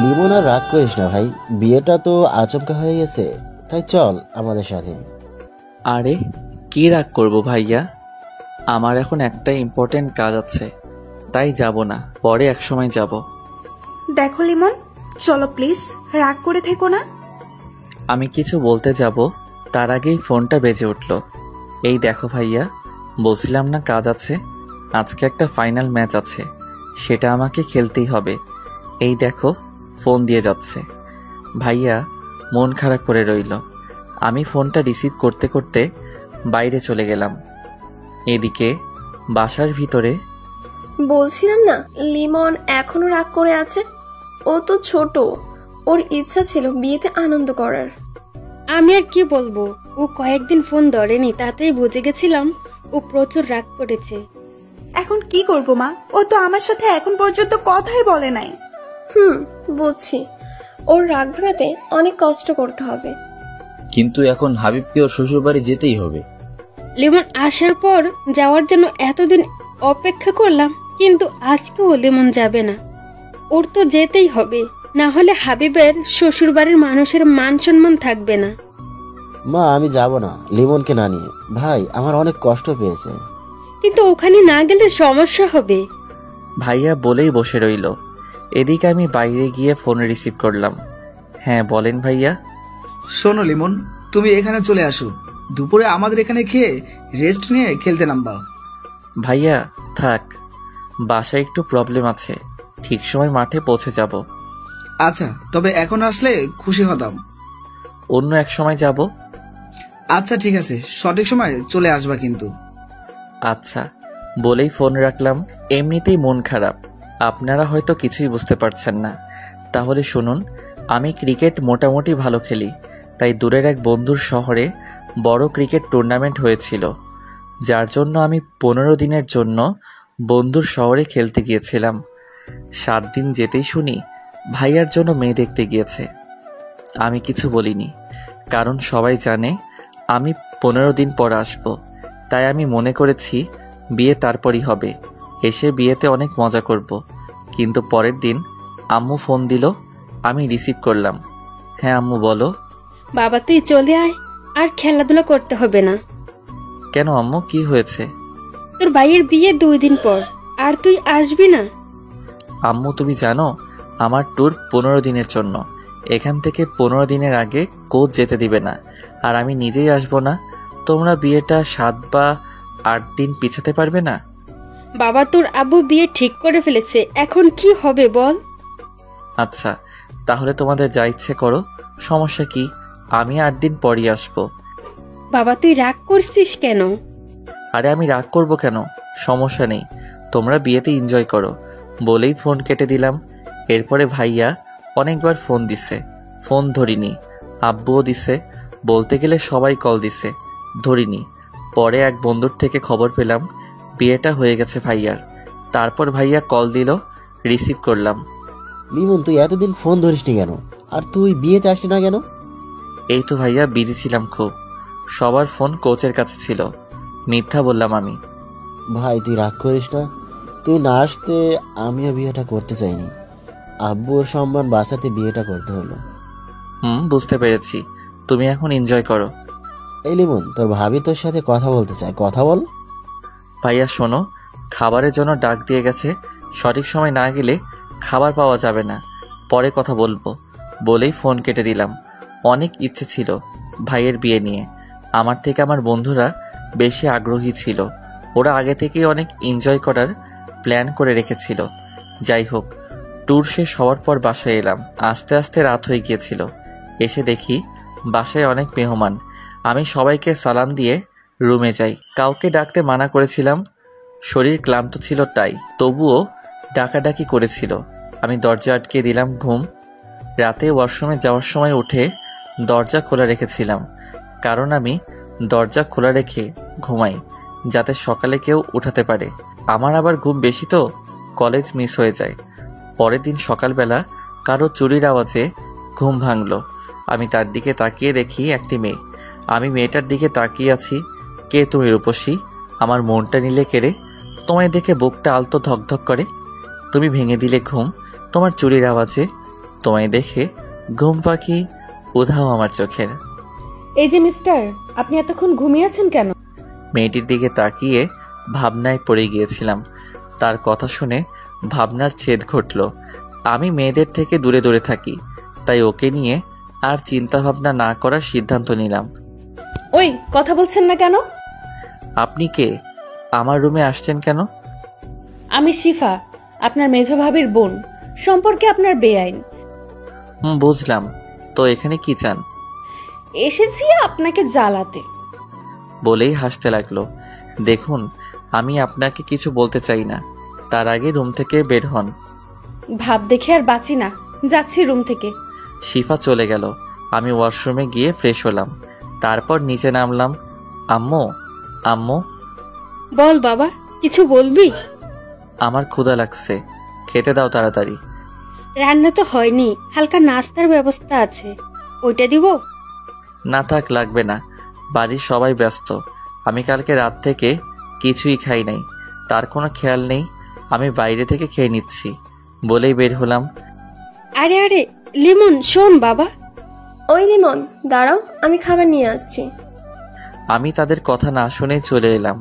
লিমন আর রাগ করিস না ভাই, বিয়েটা তো আচমকা হয়ে গেছে, তাই চল আমাদের সাথে। আরে কি রাগ করব ভাইয়া, আমার এখন একটা ইম্পর্টেন্ট কাজ আছে, তাই যাব না, পরে এক সময় যাব। দেখো লিমন, চলো প্লিজ, রাগ করে থেকো না। আমি কিছু বলতে যাব তার আগেই ফোনটা বেজে উঠল। এই দেখো ভাইয়া, বলছিলাম না কাজ আছে, আজকে একটা ফাইনাল ম্যাচ আছে, সেটা আমাকে খেলতেই হবে। এই দেখো ফোন দিয়ে যাচ্ছে। ভাইয়া মন খারাপ করে রইল। আমি ফোনটা রিসিভ করতে করতে বাইরে চলে গেলাম। এদিকে বাসার ভিতরে বলছিলাম না লিমন এখনো রাগ করে আছে। ও তো ছোট, ওর ইচ্ছা ছিল বিয়েতে আনন্দ করার। আমি আর কি বলবো, ও কয়েকদিন ফোন ধরেনি, তাতেই বুঝে গেছিলাম ও প্রচুর রাগ করেছে। এখন কি করবো মা, ও তো আমার সাথে এখন পর্যন্ত কথাই বলে নাই। বুঝছি, ওর রাগ ভাঙাতে অনেক কষ্ট করতে হবে। কিন্তু এখন হাবিবকে ওর শ্বশুরবাড়ি যেতেই হবে। লিমন আসার পর যাওয়ার জন্য এতদিন অপেক্ষা করলাম, কিন্তু আজকেও লিমন যাবে না। ওর তো যেতেই হবে, না হলে হাবিবের শ্বশুরবাড়ির মানুষের মান সম্মান থাকবে না। মা আমি যাব না লিমনকে না নিয়ে, ভাই আমার অনেক কষ্ট পেয়েছে। কিন্তু ওখানে না গেলে সমস্যা হবে। ভাইয়া বলেই বসে রইল। এদিকে আমি বাইরে গিয়ে ফোন রিসিভ করলাম। হ্যাঁ বলেন ভাইয়া। শোনো লিমন, তুমি এখানে চলে আসো, দুপুরে আমাদের এখানে খেয়ে রেস্ট নিয়ে খেলতে নামবা। ভাইয়া থাক, বাসায় একটু প্রবলেম আছে, ঠিক সময় মাঠে পৌঁছে যাব। আচ্ছা, তবে এখন আসলে খুশি হতাম। অন্য এক সময় যাব। আচ্ছা ঠিক আছে, সঠিক সময় চলে আসবা কিন্তু। আচ্ছা বলেই ফোন রাখলাম। এমনিতেই মন খারাপ, আপনারা হয়তো কিছুই বুঝতে পারছেন না। তাহলে শুনুন, আমি ক্রিকেট মোটামুটি ভালো খেলি, তাই দূরের এক বন্ধুর শহরে বড় ক্রিকেট টুর্নামেন্ট হয়েছিল, যার জন্য আমি 15 দিনের জন্য বন্ধুর শহরে খেলতে গিয়েছিলাম। 7 দিন যেতেই শুনি ভাইয়ার জন্য মেয়ে দেখতে গিয়েছে। আমি কিছু বলিনি, কারণ সবাই জানে আমি 15 দিন পর আসব, তাই আমি মনে করেছি বিয়ে তারপরই হবে, এসে বিয়েতে অনেক মজা করব। কিন্তু পরের দিন আম্মু ফোন দিল, আমি রিসিভ করলাম। হ্যাঁ আম্মু বলো। বাবা তুই চলে আয়, আর খেলাধুলা করতে হবে না। কেন আম্মু, কি হয়েছে? তোর ভাইয়ের বিয়ে 2 দিন পর, আর তুই আসবি না? আম্মু তুমি জানো আমার ট্যুর 15 দিনের জন্য, এখান থেকে 15 দিনের আগে কোচ যেতে দিবে না, আর আমি নিজেই আসবো না। তোমরা বিয়েটা 7 বা 8 দিন পিছাতে পারবে না? বাবা তোর আব্বু বিয়ে ঠিক করে ফেলেছে, এখন কি হবে বল? আচ্ছা তাহলে তোমাদের যা ইচ্ছে করো, সমস্যা কি, আমি 8 দিন পরই আসবো। বাবা তুই রাগ করছিস কেন? আরে আমি রাগ করব কেন, সমস্যা নেই, তোমরা বিয়েতে এনজয় করো বলেই ফোন কেটে দিলাম। এরপরে ভাইয়া অনেকবার ফোন দিছে, ফোন ধরিনি। আব্বুও দিছে, বলতে গেলে সবাই কল দিছে, ধরিনি। পরে এক বন্ধুর থেকে খবর পেলাম বিয়েটা হয়ে গেছে ভাইয়ার। তারপর ভাইয়া কল দিল, রিসিভ করলাম। লিমন তুই এতদিন ফোন ধরিসনি কেন, আর তুই বিয়েতে আসলি না কেন? এই তো ভাইয়া বিজি ছিলাম খুব, সবার ফোন কোচের কাছে ছিল, মিথ্যা বললাম আমি। ভাই তুই রাগ করিস না, তুই না আসতে আমিও বিয়েটা করতে চাইনি, আব্বুর সম্মান বাঁচাতে বিয়েটা করতে হলো। বুঝতে পেরেছি, তুমি এখন এনজয় করো। এই লিমন তোর ভাবি তোর সাথে কথা বলতে চায়, কথা বল। ভাইয়া শোনো, খাবারের জন্য ডাক দিয়ে গেছে, সঠিক সময় না গেলে খাবার পাওয়া যাবে না, পরে কথা বলবো বলেই ফোন কেটে দিলাম। অনেক ইচ্ছে ছিল ভাইয়ের বিয়ে নিয়ে, আমার থেকে আমার বন্ধুরা বেশি আগ্রহী ছিল, ওরা আগে থেকেই অনেক এনজয় করার প্ল্যান করে রেখেছিল। যাই হোক, ট্যুর শেষ হওয়ার পর বাসায় এলাম। আস্তে আস্তে রাত হয়ে গিয়েছিল। এসে দেখি বাসায় অনেক মেহমান। আমি সবাইকে সালাম দিয়ে রুমে যাই। কাউকে ডাকতে মানা করেছিলাম, শরীর ক্লান্ত ছিল তাই, তবুও ডাকাডাকি করেছিল। আমি দরজা আটকে দিলাম। ঘুম। রাতে ওয়াশরুমে যাওয়ার সময় উঠে দরজা খোলা রেখেছিলাম, কারণ আমি দরজা খোলা রেখে ঘুমাই, যাতে সকালে কেউ উঠাতে পারে। আমার আবার ঘুম বেশি তো, কলেজ মিস হয়ে যায়। পরের দিন সকালবেলা কারো চুরির আওয়াজে ঘুম ভাঙল। আমি তার দিকে তাকিয়ে দেখি একটি মেয়ে। আমি মেয়েটার দিকে তাকিয়ে আছি। কে তুমি রূপসী? আমার মনটা নিলে কেড়ে। তোমায় দেখে বুকটা আলতো ধকধক করে। তুমি ভেঙে দিলে ঘুম তোমার চুরির আওয়াজে। তোমায় দেখে ঘুম পাখি উধাও আমার চোখের। এই যে মিস্টার, আপনি এতক্ষণ ঘুমিয়েছেন কেন? মেয়েটির দিকে তাকিয়ে ভাবনায় পড়ে গিয়েছিলাম। তার কথা শুনে ভাবনার ছেদ ঘটল। আমি মেয়েদের থেকে দূরে দূরে থাকি, তাই ওকে নিয়ে আর চিন্তা ভাবনা না করার সিদ্ধান্ত নিলাম। ওই কথা বলছেন না কেন? আপনি কে? আমার রুমে আসছেন কেন? আমি শিফা, আপনার মেঝ ভাবির বোন। সম্পর্কে আপনার বেআইন। বুঝলাম। তো এখানে কি চান? এসেছি আপনাকে জ্বালাতে। বলেই হাসতে লাগলো। দেখুন, আমি আপনাকে কিছু বলতে চাই না, তার আগে রুম থেকে বের হন। ভাব দেখে আর বাঁচি না, যাচ্ছি রুম থেকে। শিফা চলে গেল। আমি ওয়াশরুমে গিয়ে ফ্রেশ হলাম, তারপর নিচে নামলাম। আম্মু, আম্মু। বল বাবা, কিছু বলবি? আমার ক্ষুধা লাগছে, খেতে দাও তাড়াতাড়ি। রান্না তো হয়নি, হালকা নাস্তার ব্যবস্থা আছে, ওইটা দিব? না থাক, লাগবে না, বাড়ির সবাই ব্যস্ত। আমি কালকে রাত থেকে কিছুই খাই নাই, তার কোনো খেয়াল নেই। আমি বাইরে থেকে খেয়ে নিচ্ছি বলেই বের হলাম। আরে আরে লিমন, শোন বাবা। ওই লিমন, দাঁড়াও, আমি খাবার নিয়ে আসছি। আমি তাদের কথা না শুনেই চলে এলাম।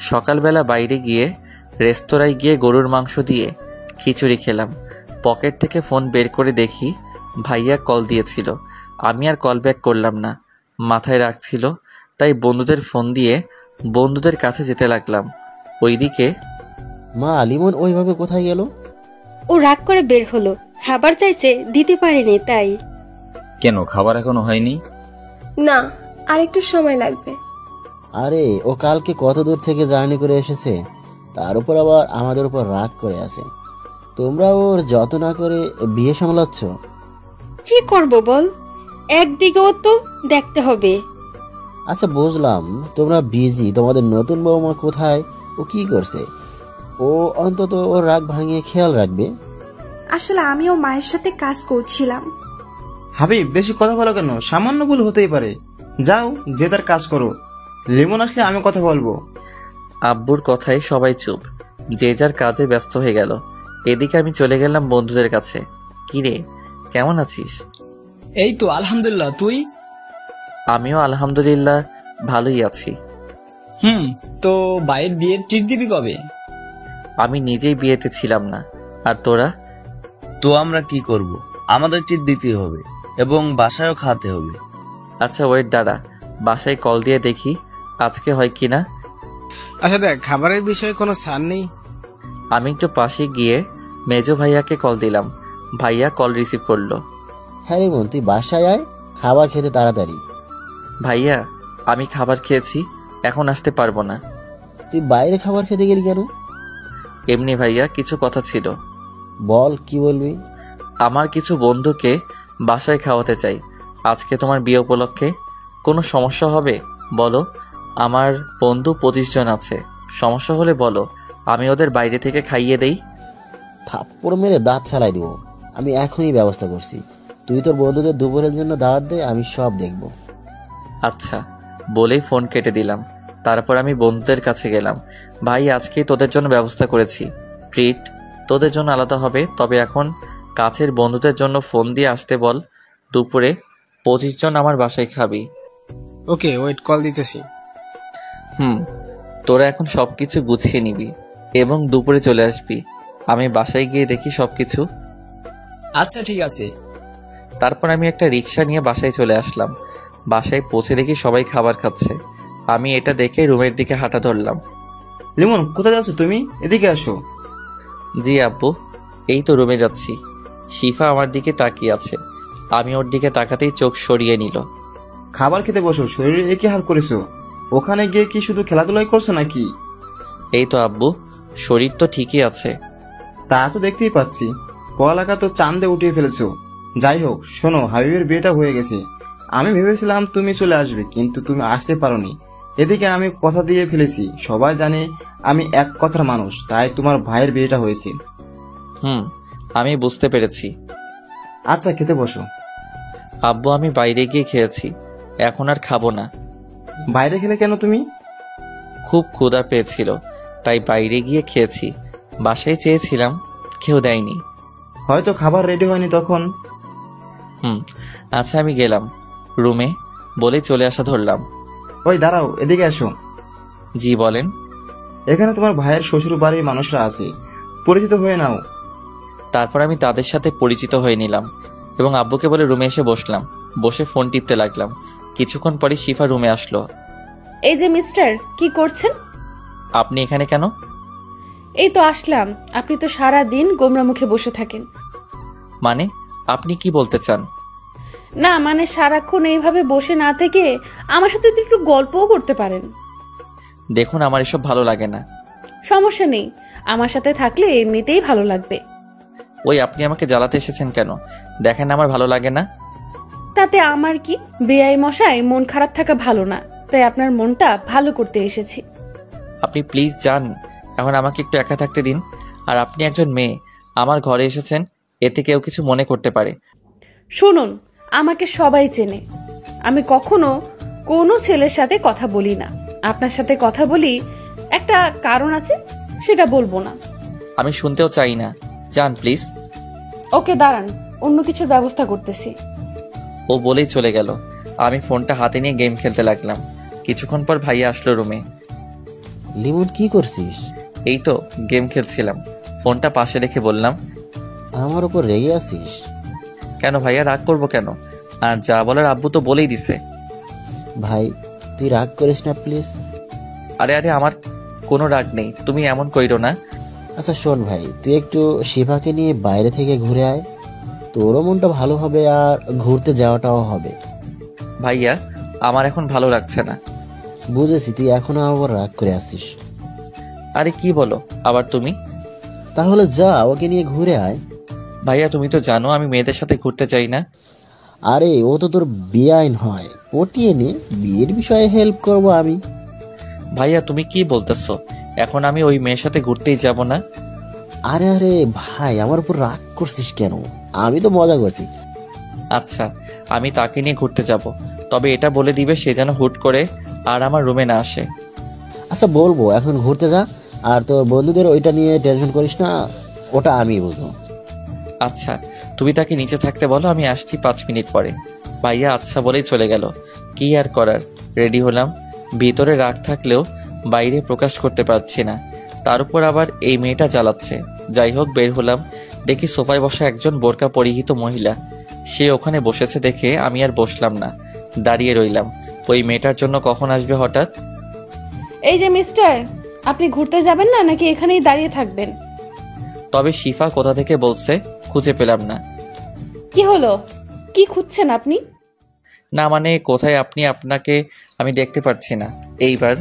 সকালবেলা বাইরে গিয়ে রেস্তোরাঁয় গিয়ে গরুর মাংস দিয়ে খিচুড়ি খেলাম। পকেট থেকে ফোন বের করে দেখি ভাইয়া কল দিয়েছিল। আমি আর কল ব্যাক করলাম না, মাথায় রাখছিল, তাই বন্ধুদের ফোন দিয়ে বন্ধুদের কাছে যেতে লাগলাম। ওইদিকে মা, লিমন ওইভাবে কোথায় গেল? ও রাগ করে বের হলো, খাবার চাইছে, দিতে পারিনি তাই। কেন, খাবার এখনো হয়নি? না, আর একটু সময় লাগবে। আরে ও কালকে কত দূর থেকে জার্নি করে এসেছে, তার উপর আবার আমাদের উপর রাগ করে আছে। তোমরা ওর যত না করে বিয়ে সামলাচ্ছ। কি করব বল, একদিকেও তো দেখতে হবে। আচ্ছা বুঝলাম, তোমরা বিজি, তোমাদের নতুন বৌমা কোথায়, ও কি করছে, ও অন্তত ওর রাগ ভাঙিয়ে খেয়াল রাখবে। আসলে আমিও মায়ের সাথে কাজ করছিলাম। হাবিব, বেশি কথা বলো কেন? সামান্য ভুল হতেই পারে। যাও, যে তার কাজ করো। লিমন আসলে আমি কথা বলবো। আব্বুর কথায় সবাই চুপ, যে যার কাজে ব্যস্ত হয়ে গেল। এদিকে আমি চলে গেলাম বন্ধুদের কাছে। কিরে, কেমন আছিস? এই তো আলহামদুলিল্লাহ, তুই? আমিও আলহামদুলিল্লাহ ভালোই আছি। তো ভাইয়ের বিয়ের ট্রিট দিবি কবে? আমি নিজেই বিয়েতে ছিলাম না, আর তোরা? তো আমরা কি করব? আমাদের ট্রিট দিতে হবে এবং বাসায়ও খাতে হবে। আচ্ছা ওয়েট, দাঁড়া, বাসায় কল দিয়ে দেখি আজকে হয় কিনা। আচ্ছা দেখ, খাবারের বিষয়ে কোনো ছাড় নেই? আমি একটু পাশে গিয়ে মেজো ভাইয়াকে কল দিলাম। ভাইয়া কল রিসিভ করলো। হ্যাঁ লিমন, তুই বাসায় আয়, খাবার খেতে তাড়াতাড়ি। ভাইয়া, আমি খাবার খেয়েছি, এখন আসতে পারবো না। তুই বাইরে খাবার খেতে গেলি কেন? এমনি ভাইয়া, কিছু কথা ছিল। বল, কি বলবি? আমার কিছু বন্ধুকে বাসায় খাওয়াতে চাই আজকে তোমার বিয়ে উপলক্ষে। কোনো সমস্যা হবে বলো? আমার বন্ধু 25 জন আছে, সমস্যা হলে বলো, আমি ওদের বাইরে থেকে খাইয়ে দেই। থাপ্পড় মেরে দাঁত ফেলাই দিব। আমি এখনই ব্যবস্থা করছি, তুই তোর বন্ধুদের দুপুরের জন্য দাওয়াত দে, আমি সব দেখব। আচ্ছা বলেই ফোন কেটে দিলাম। তারপর আমি বন্ধুদের কাছে গেলাম। ভাই, আজকে তোদের জন্য ব্যবস্থা করেছি, ট্রিট তোদের জন্য আলাদা হবে, তবে এখন কাছের বন্ধুদের জন্য ফোন দিয়ে আসতে বল। দুপুরে 25 জন আমার বাসায় খাবি। ওকে, ওয়েট, কল দিতেছি। তোরা এখন সবকিছু গুছিয়ে নিবি এবং দুপুরে চলে আসবি। আমি বাসায় গিয়ে দেখি সবকিছু। আচ্ছা ঠিক আছে। তারপর আমি একটা রিক্সা নিয়ে বাসায় চলে আসলাম। বাসায় পৌঁছে দেখি সবাই খাবার খাচ্ছে। আমি এটা দেখে রুমের দিকে হাঁটা ধরলাম। লিমন, কোথায় যাচ্ছ তুমি? এদিকে আসো। জি আব্বু, এই তো রুমে যাচ্ছি। শিফা আমার দিকে তাকিয়ে আছে, আমি ওর দিকে তাকাতেই চোখ সরিয়ে নিল। খাবার খেতে বসো, শরীরে একই হাল করেছো। ওখানে গিয়ে কি শুধু খেলাধুলাই করছো নাকি? এই তো আব্বু, শরীর তো ঠিকই আছে। তা তো দেখতেই পাচ্ছি, পড়ালেখা তো চাঁদে উঠিয়ে ফেলেছো। যাই হোক, শোনো, হাবিবের বিয়েটা হয়ে গেছে। আমি ভেবেছিলাম তুমি চলে আসবে, কিন্তু তুমি আসতে পারোনি। এদিকে আমি কথা দিয়ে ফেলেছি, সবাই জানে আমি এক কথার মানুষ, তাই তোমার ভাইয়ের বিয়েটা হয়েছে। আমি বুঝতে পেরেছি। আচ্ছা, খেতে বসো। আব্বু, আমি বাইরে গিয়ে খেয়েছি, এখন আর খাবো না। বাইরে খেলে কেন তুমি? খুব ক্ষুধা পেয়েছিল, তাই বাইরে গিয়ে খেয়েছি। বাসায় চেয়েছিলাম, কেউ দেয়নি। হয়তো খাবার রেডি হয়নি তখন। আচ্ছা আমি গেলাম রুমে বলেই চলে আসা ধরলাম। ওই দাঁড়াও, এদিকে এসো। জি বলেন। এখানে তোমার ভাইয়ের শ্বশুর বাড়ির মানুষরা আছে, পরিচিত হয়ে নাও। তারপর আমি তাদের সাথে পরিচিত হয়ে নিলাম এবং আব্বুকে বলে রুমে এসে বসলাম। বসে ফোন টিপতে লাগলাম। কিছুক্ষণ পরে শিফা রুমে আসলো। এই যে মিস্টার, কি করছেন? আপনি এখানে কেন? এই তো আসলাম। আপনি তো সারা দিন গোমরা মুখে বসে থাকেন। মানে আপনি কি বলতে চান? না মানে সারাক্ষণ এইভাবে বসে না থেকে আমার সাথে তো একটু গল্পও করতে পারেন। দেখুন আমার এসব ভালো লাগে না। সমস্যা নেই, আমার সাথে থাকলে এমনিতেই ভালো লাগবে। ওই আপনি আমাকে জ্বালাতে এসেছেন কেন? দেখেন আমার ভালো লাগে না। তাতে আমার কি? বেআই মশাই, মন খারাপ থাকা ভালো না, তাই আপনার মনটা ভালো করতে এসেছি। আপনি প্লিজ যান, এখন আমাকে একটু একা থাকতে দিন। আর আপনি একজন মেয়ে, আমার ঘরে এসেছেন, এতে কেউ কিছু মনে করতে পারে। শুনুন, আমাকে সবাই চেনে। আমি কখনো কোনো ছেলের সাথে কথা বলি না। আপনার সাথে কথা বলি, একটা কারণ আছে, সেটা বলবো না। আমি শুনতেও চাই না, যান প্লিজ। ওকে দাঁড়ান, অন্য কিছুর ব্যবস্থা করতেছি। ও বলেই চলে গেল। আমি ফোনটা হাতে নিয়ে গেম খেলতে লাগলাম। কিছুক্ষণ পর ভাইয়া আসলো রুমে। লিমন কি করছিস? এই তো গেম খেলছিলাম। ফোনটা পাশে রেখে বললাম, আমার উপর রেগে আছিস? কেন ভাইয়া, রাগ করবো কেন? আর যা বলার আব্বু তো বলেই দিছে। ভাই তুই রাগ করিস না প্লিজ। আরে আরে আমার কোনো রাগ নেই, তুমি এমন কইরো না। আচ্ছা শোন ভাই, তুই একটু শিফাকে নিয়ে বাইরে থেকে ঘুরে আয়, তোরও মনটা ভালো হবে আর ঘুরতে যাওয়াটাও হবে। ভাইয়া আমার এখন ভালো লাগছে না। বুঝেছি, তুই এখনো আবার রাগ করে আসিস। আরে কি বলো আবার তুমি? তাহলে যা, ওকে নিয়ে ঘুরে আয়। ভাইয়া তুমি তো জানো আমি মেয়েদের সাথে ঘুরতে চাই না। আরে ও তো তোর বেআইন হয়, পটিয়ে নে, বিয়ের বিষয়ে হেল্প করব আমি। ভাইয়া তুমি কি বলতেছো? এখন আমি ওই মেয়ের সাথে ঘুরতেই যাব না? আরে আরে ভাই, আমার উপর রাগ করছিস কেন? আমি তো মজা করছি। আচ্ছা আমি তাকে নিয়ে ঘুরতে যাব, তবে এটা বলে দিবে সে যেন হুট করে আর আমার রুমে না আসে। আচ্ছা বলবো, এখন ঘুরতে যা, আর তোর বন্ধুদের ওইটা নিয়ে টেনশন করিস না, ওটা আমি বুঝবো। আচ্ছা তুমি তাকে নিচে থাকতে বলো, আমি আসছি 5 মিনিট পরে। ভাইয়া আচ্ছা বলেই চলে গেল। কি আর করার, রেডি হলাম। ভিতরে রাগ থাকলেও বাইরে প্রকাশ করতে পারছি না, তার উপর আবার এই মেয়েটা জ্বালাচ্ছে। যাই হোক বের হলাম, দেখি সোফায় বসা একজন বোরকা পরিহিত মহিলা। সে ওখানে বসেছে দেখে আমি আর বসলাম না, দাঁড়িয়ে রইলাম। ওই মেয়েটার জন্য কখন আসবে হঠাৎ। এই যে মিস্টার, আপনি ঘুরতে যাবেন না নাকি এখানেই দাঁড়িয়ে থাকবেন? তবে শিফা কোথা থেকে বলছে, খুঁজে পেলাম না। কি হলো, কি খুঁজছেন আপনি? না মানে কোথায় আপনি, আপনাকে আমি দেখতে পাচ্ছি না। এইবার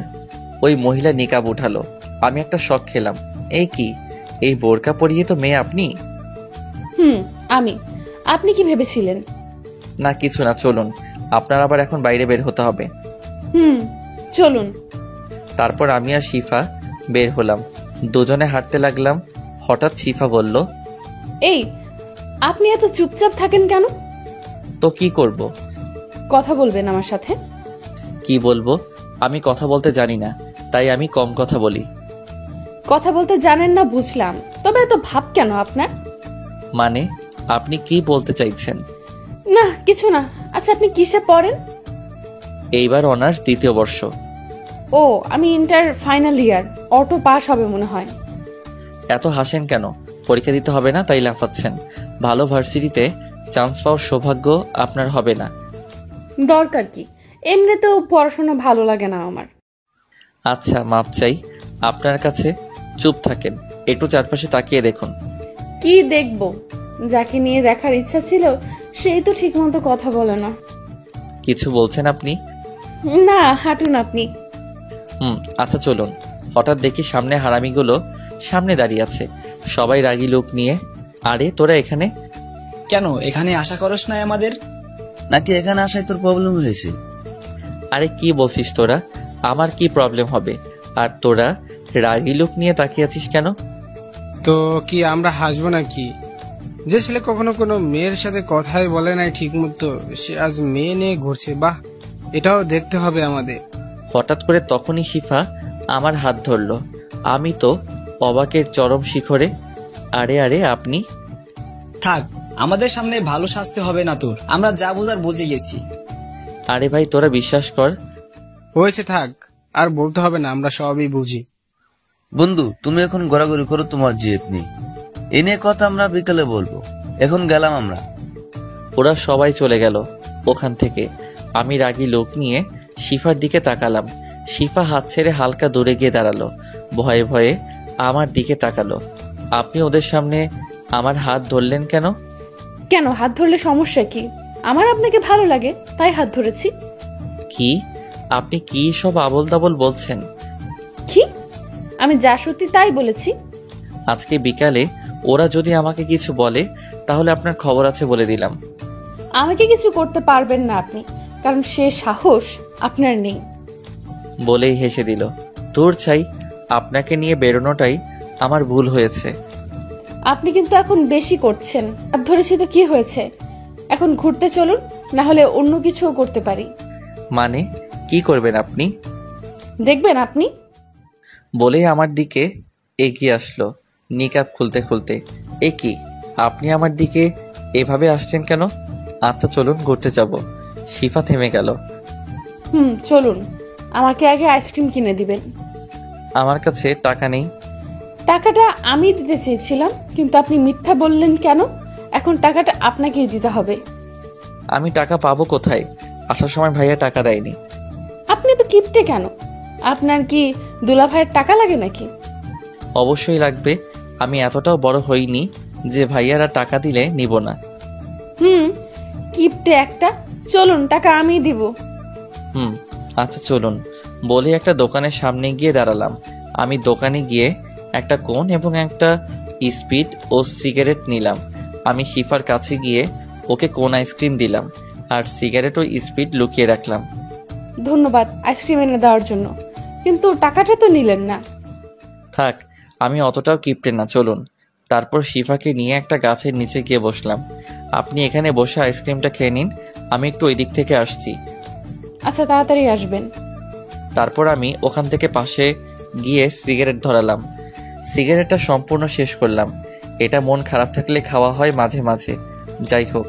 ওই মহিলা নিকাব উঠালো, আমি একটা শক খেলাম। এই কি, এই বোরকা পরিহিত মেয়ে আপনি? আমি। আপনি কি ভেবেছিলেন? না কিছু না, চলুন, আপনার আবার এখন বাইরে বের হতে হবে। চলুন। তারপর আমি আর শিফা বের হলাম, দুজনে হাঁটতে লাগলাম। হঠাৎ শিফা বলল, এই আপনি এত চুপচাপ থাকেন কেন? তো কি করব? কথা বলবেন আমার সাথে? কি বলবো? আমি কথা বলতে জানি না, তাই আমি কম কথা বলি। কথা বলতে জানেন না বুঝলাম, তবে এত ভাব কেন আপনার? মানে আপনি কি বলতে চাইছেন? না কিছু না। আচ্ছা আপনি কিসে পড়েন? এইবার অনার্স 2য় বর্ষ। ও, আমি inter final year, auto pass হবে মনে হয়। এত হাসেন কেন? পরীক্ষা দিতে হবে না তাই লাফাচ্ছেন? ভালো ভার্সিটিতে চান্স পাওয়ার সৌভাগ্য আপনার হবে না। দরকার কি, এমনিতেও পড়াশোনা ভালো লাগে না আমার। আচ্ছা মাপ চাই আপনার কাছে। চুপ থাকেন, একটু চারপাশে তাকিয়ে দেখুন। কি দেখবো? যাকে নিয়ে দেখার ইচ্ছা ছিল সেই তো ঠিক মতো কথা বলে না। কিছু বলছেন আপনি? না, হাঁটুন আপনি। আচ্ছা চলুন। হঠাৎ দেখি সামনে হারামিগুলো সামনে দাঁড়িয়ে আছে, সবাই রাগী লোক নিয়ে। আরে তোরা এখানে কেন? এখানে আশা করস না আমাদের? নাকি এখানে আসায় তোর প্রবলেম হয়েছে? আরে কি বলছিস তোরা? আমার কি প্রবলেম হবে? আর তোরা রাগী লোক নিয়ে তাকিয়ে আছিস কেন? তো কি আমরা হাসবো নাকি? যে ছেলে কখনো কোনো মেয়ের সাথে কথাই বলে নাই ঠিক মতো, সে আজ মেয়ে নিয়ে ঘুরছে। বাহ, এটাও দেখতে হবে আমাদের। হঠাৎ করে তখনই শিফা আমার হাত ধরলো। আমি তো অবাকের চরম শিখরে। আরে আরে আপনি? থাক, আমাদের সামনে ভালো সাজতে হবে না তোর, আমরা যা বোঝার বুঝে গেছি। আরে ভাই তোরা বিশ্বাস কর। হয়েছে, থাক, আর বলতে হবে না, আমরা সবই বুঝি। বন্ধু, তুমি এখন ঘোরাঘুরি করো, তোমার জিএফ নেই। এ নিয়ে কথা আমরা বিকালে বলবো। এখন গেলাম আমরা। ওরা সবাই চলে গেল ওখান থেকে। আমি রাগী লোক নিয়ে শিফার দিকে তাকালাম। শিফা হাত ছেড়ে হালকা দূরে গিয়ে দাঁড়ালো, ভয়ে ভয়ে আমার দিকে তাকালো। আপনি ওদের সামনে আমার হাত ধরলেন কেন? কেন হাত ধরলে সমস্যা কি? আমার আপনাকে ভালো লাগে তাই হাত ধরেছি। কি? আপনি কি সব আবোল তাবোল বলছেন? কি? আমি যা সত্যি তাই বলেছি। আজকে বিকালে ওরা যদি আমাকে কিছু বলে তাহলে আপনার খবর আছে বলে দিলাম। আমাকে কিছু করতে পারবেন না আপনি, কারণ সে সাহস আপনার নেই। বলেই হেসে দিল। দূর চাই, আপনাকে নিয়ে বেরোনোটাই আমার ভুল হয়েছে। আপনি কিন্তু এখন বেশি করছেন। হাত ধরেছি তো কি হয়েছে? এখন ঘুরতে চলুন, না হলে অন্য কিছুও করতে পারি। মানে কি করবেন আপনি? দেখবেন আপনি। বলেই আমার দিকে এগিয়ে আসলো নিকাব খুলতে খুলতে। এ কি, আপনি আমার দিকে এভাবে আসছেন কেন? আচ্ছা চলুন ঘুরতে যাব। শিফা থেমে গেল। চলুন। আমাকে আগে আইসক্রিম কিনে দিবেন। আমার কাছে টাকা নেই। টাকাটা আমি দিতে চেয়েছিলাম, কিন্তু আপনি মিথ্যা বললেন কেন? এখন টাকাটা আপনাকেই দিতে হবে। আমি টাকা পাবো কোথায়? আসার সময় ভাইয়া টাকা দেয়নি। আপনি তো কিপটে কেন? আপনার কি দুলা ভাইয়ের টাকা লাগে নাকি? অবশ্যই লাগবে। আমি এতটাও বড় হইনি যে ভাইয়ারা টাকা দিলে নিব না। কিপটে একটা। চলুন, টাকা আমি দিব। আচ্ছা চলুন। বলে একটা দোকানের সামনে গিয়ে দাঁড়ালাম। আমি দোকানে গিয়ে একটা কোন এবং একটা স্পিড ও সিগারেট নিলাম। আমি শিফার কাছে গিয়ে ওকে কোন আইসক্রিম দিলাম আর সিগারেট ও স্পিড লুকিয়ে রাখলাম। ধন্যবাদ আইসক্রিম এনে দেওয়ার জন্য, কিন্তু টাকাটা তো নিলেন না। থাক, আমি অতটাও কিপটে না, চলুন। তারপর শিফাকে নিয়ে একটা গাছের নিচে গিয়ে বসলাম। আপনি এখানে বসে আইসক্রিমটা খেয়ে নিন, আমি একটু ওই দিক থেকে আসছি। আচ্ছা, তাড়াতাড়ি আসবেন। তারপর আমি ওখান থেকে পাশে গিয়ে সিগারেট ধরালাম। সিগারেটটা সম্পূর্ণ শেষ করলাম। এটা মন খারাপ থাকলে খাওয়া হয় মাঝে মাঝে, যাই হোক।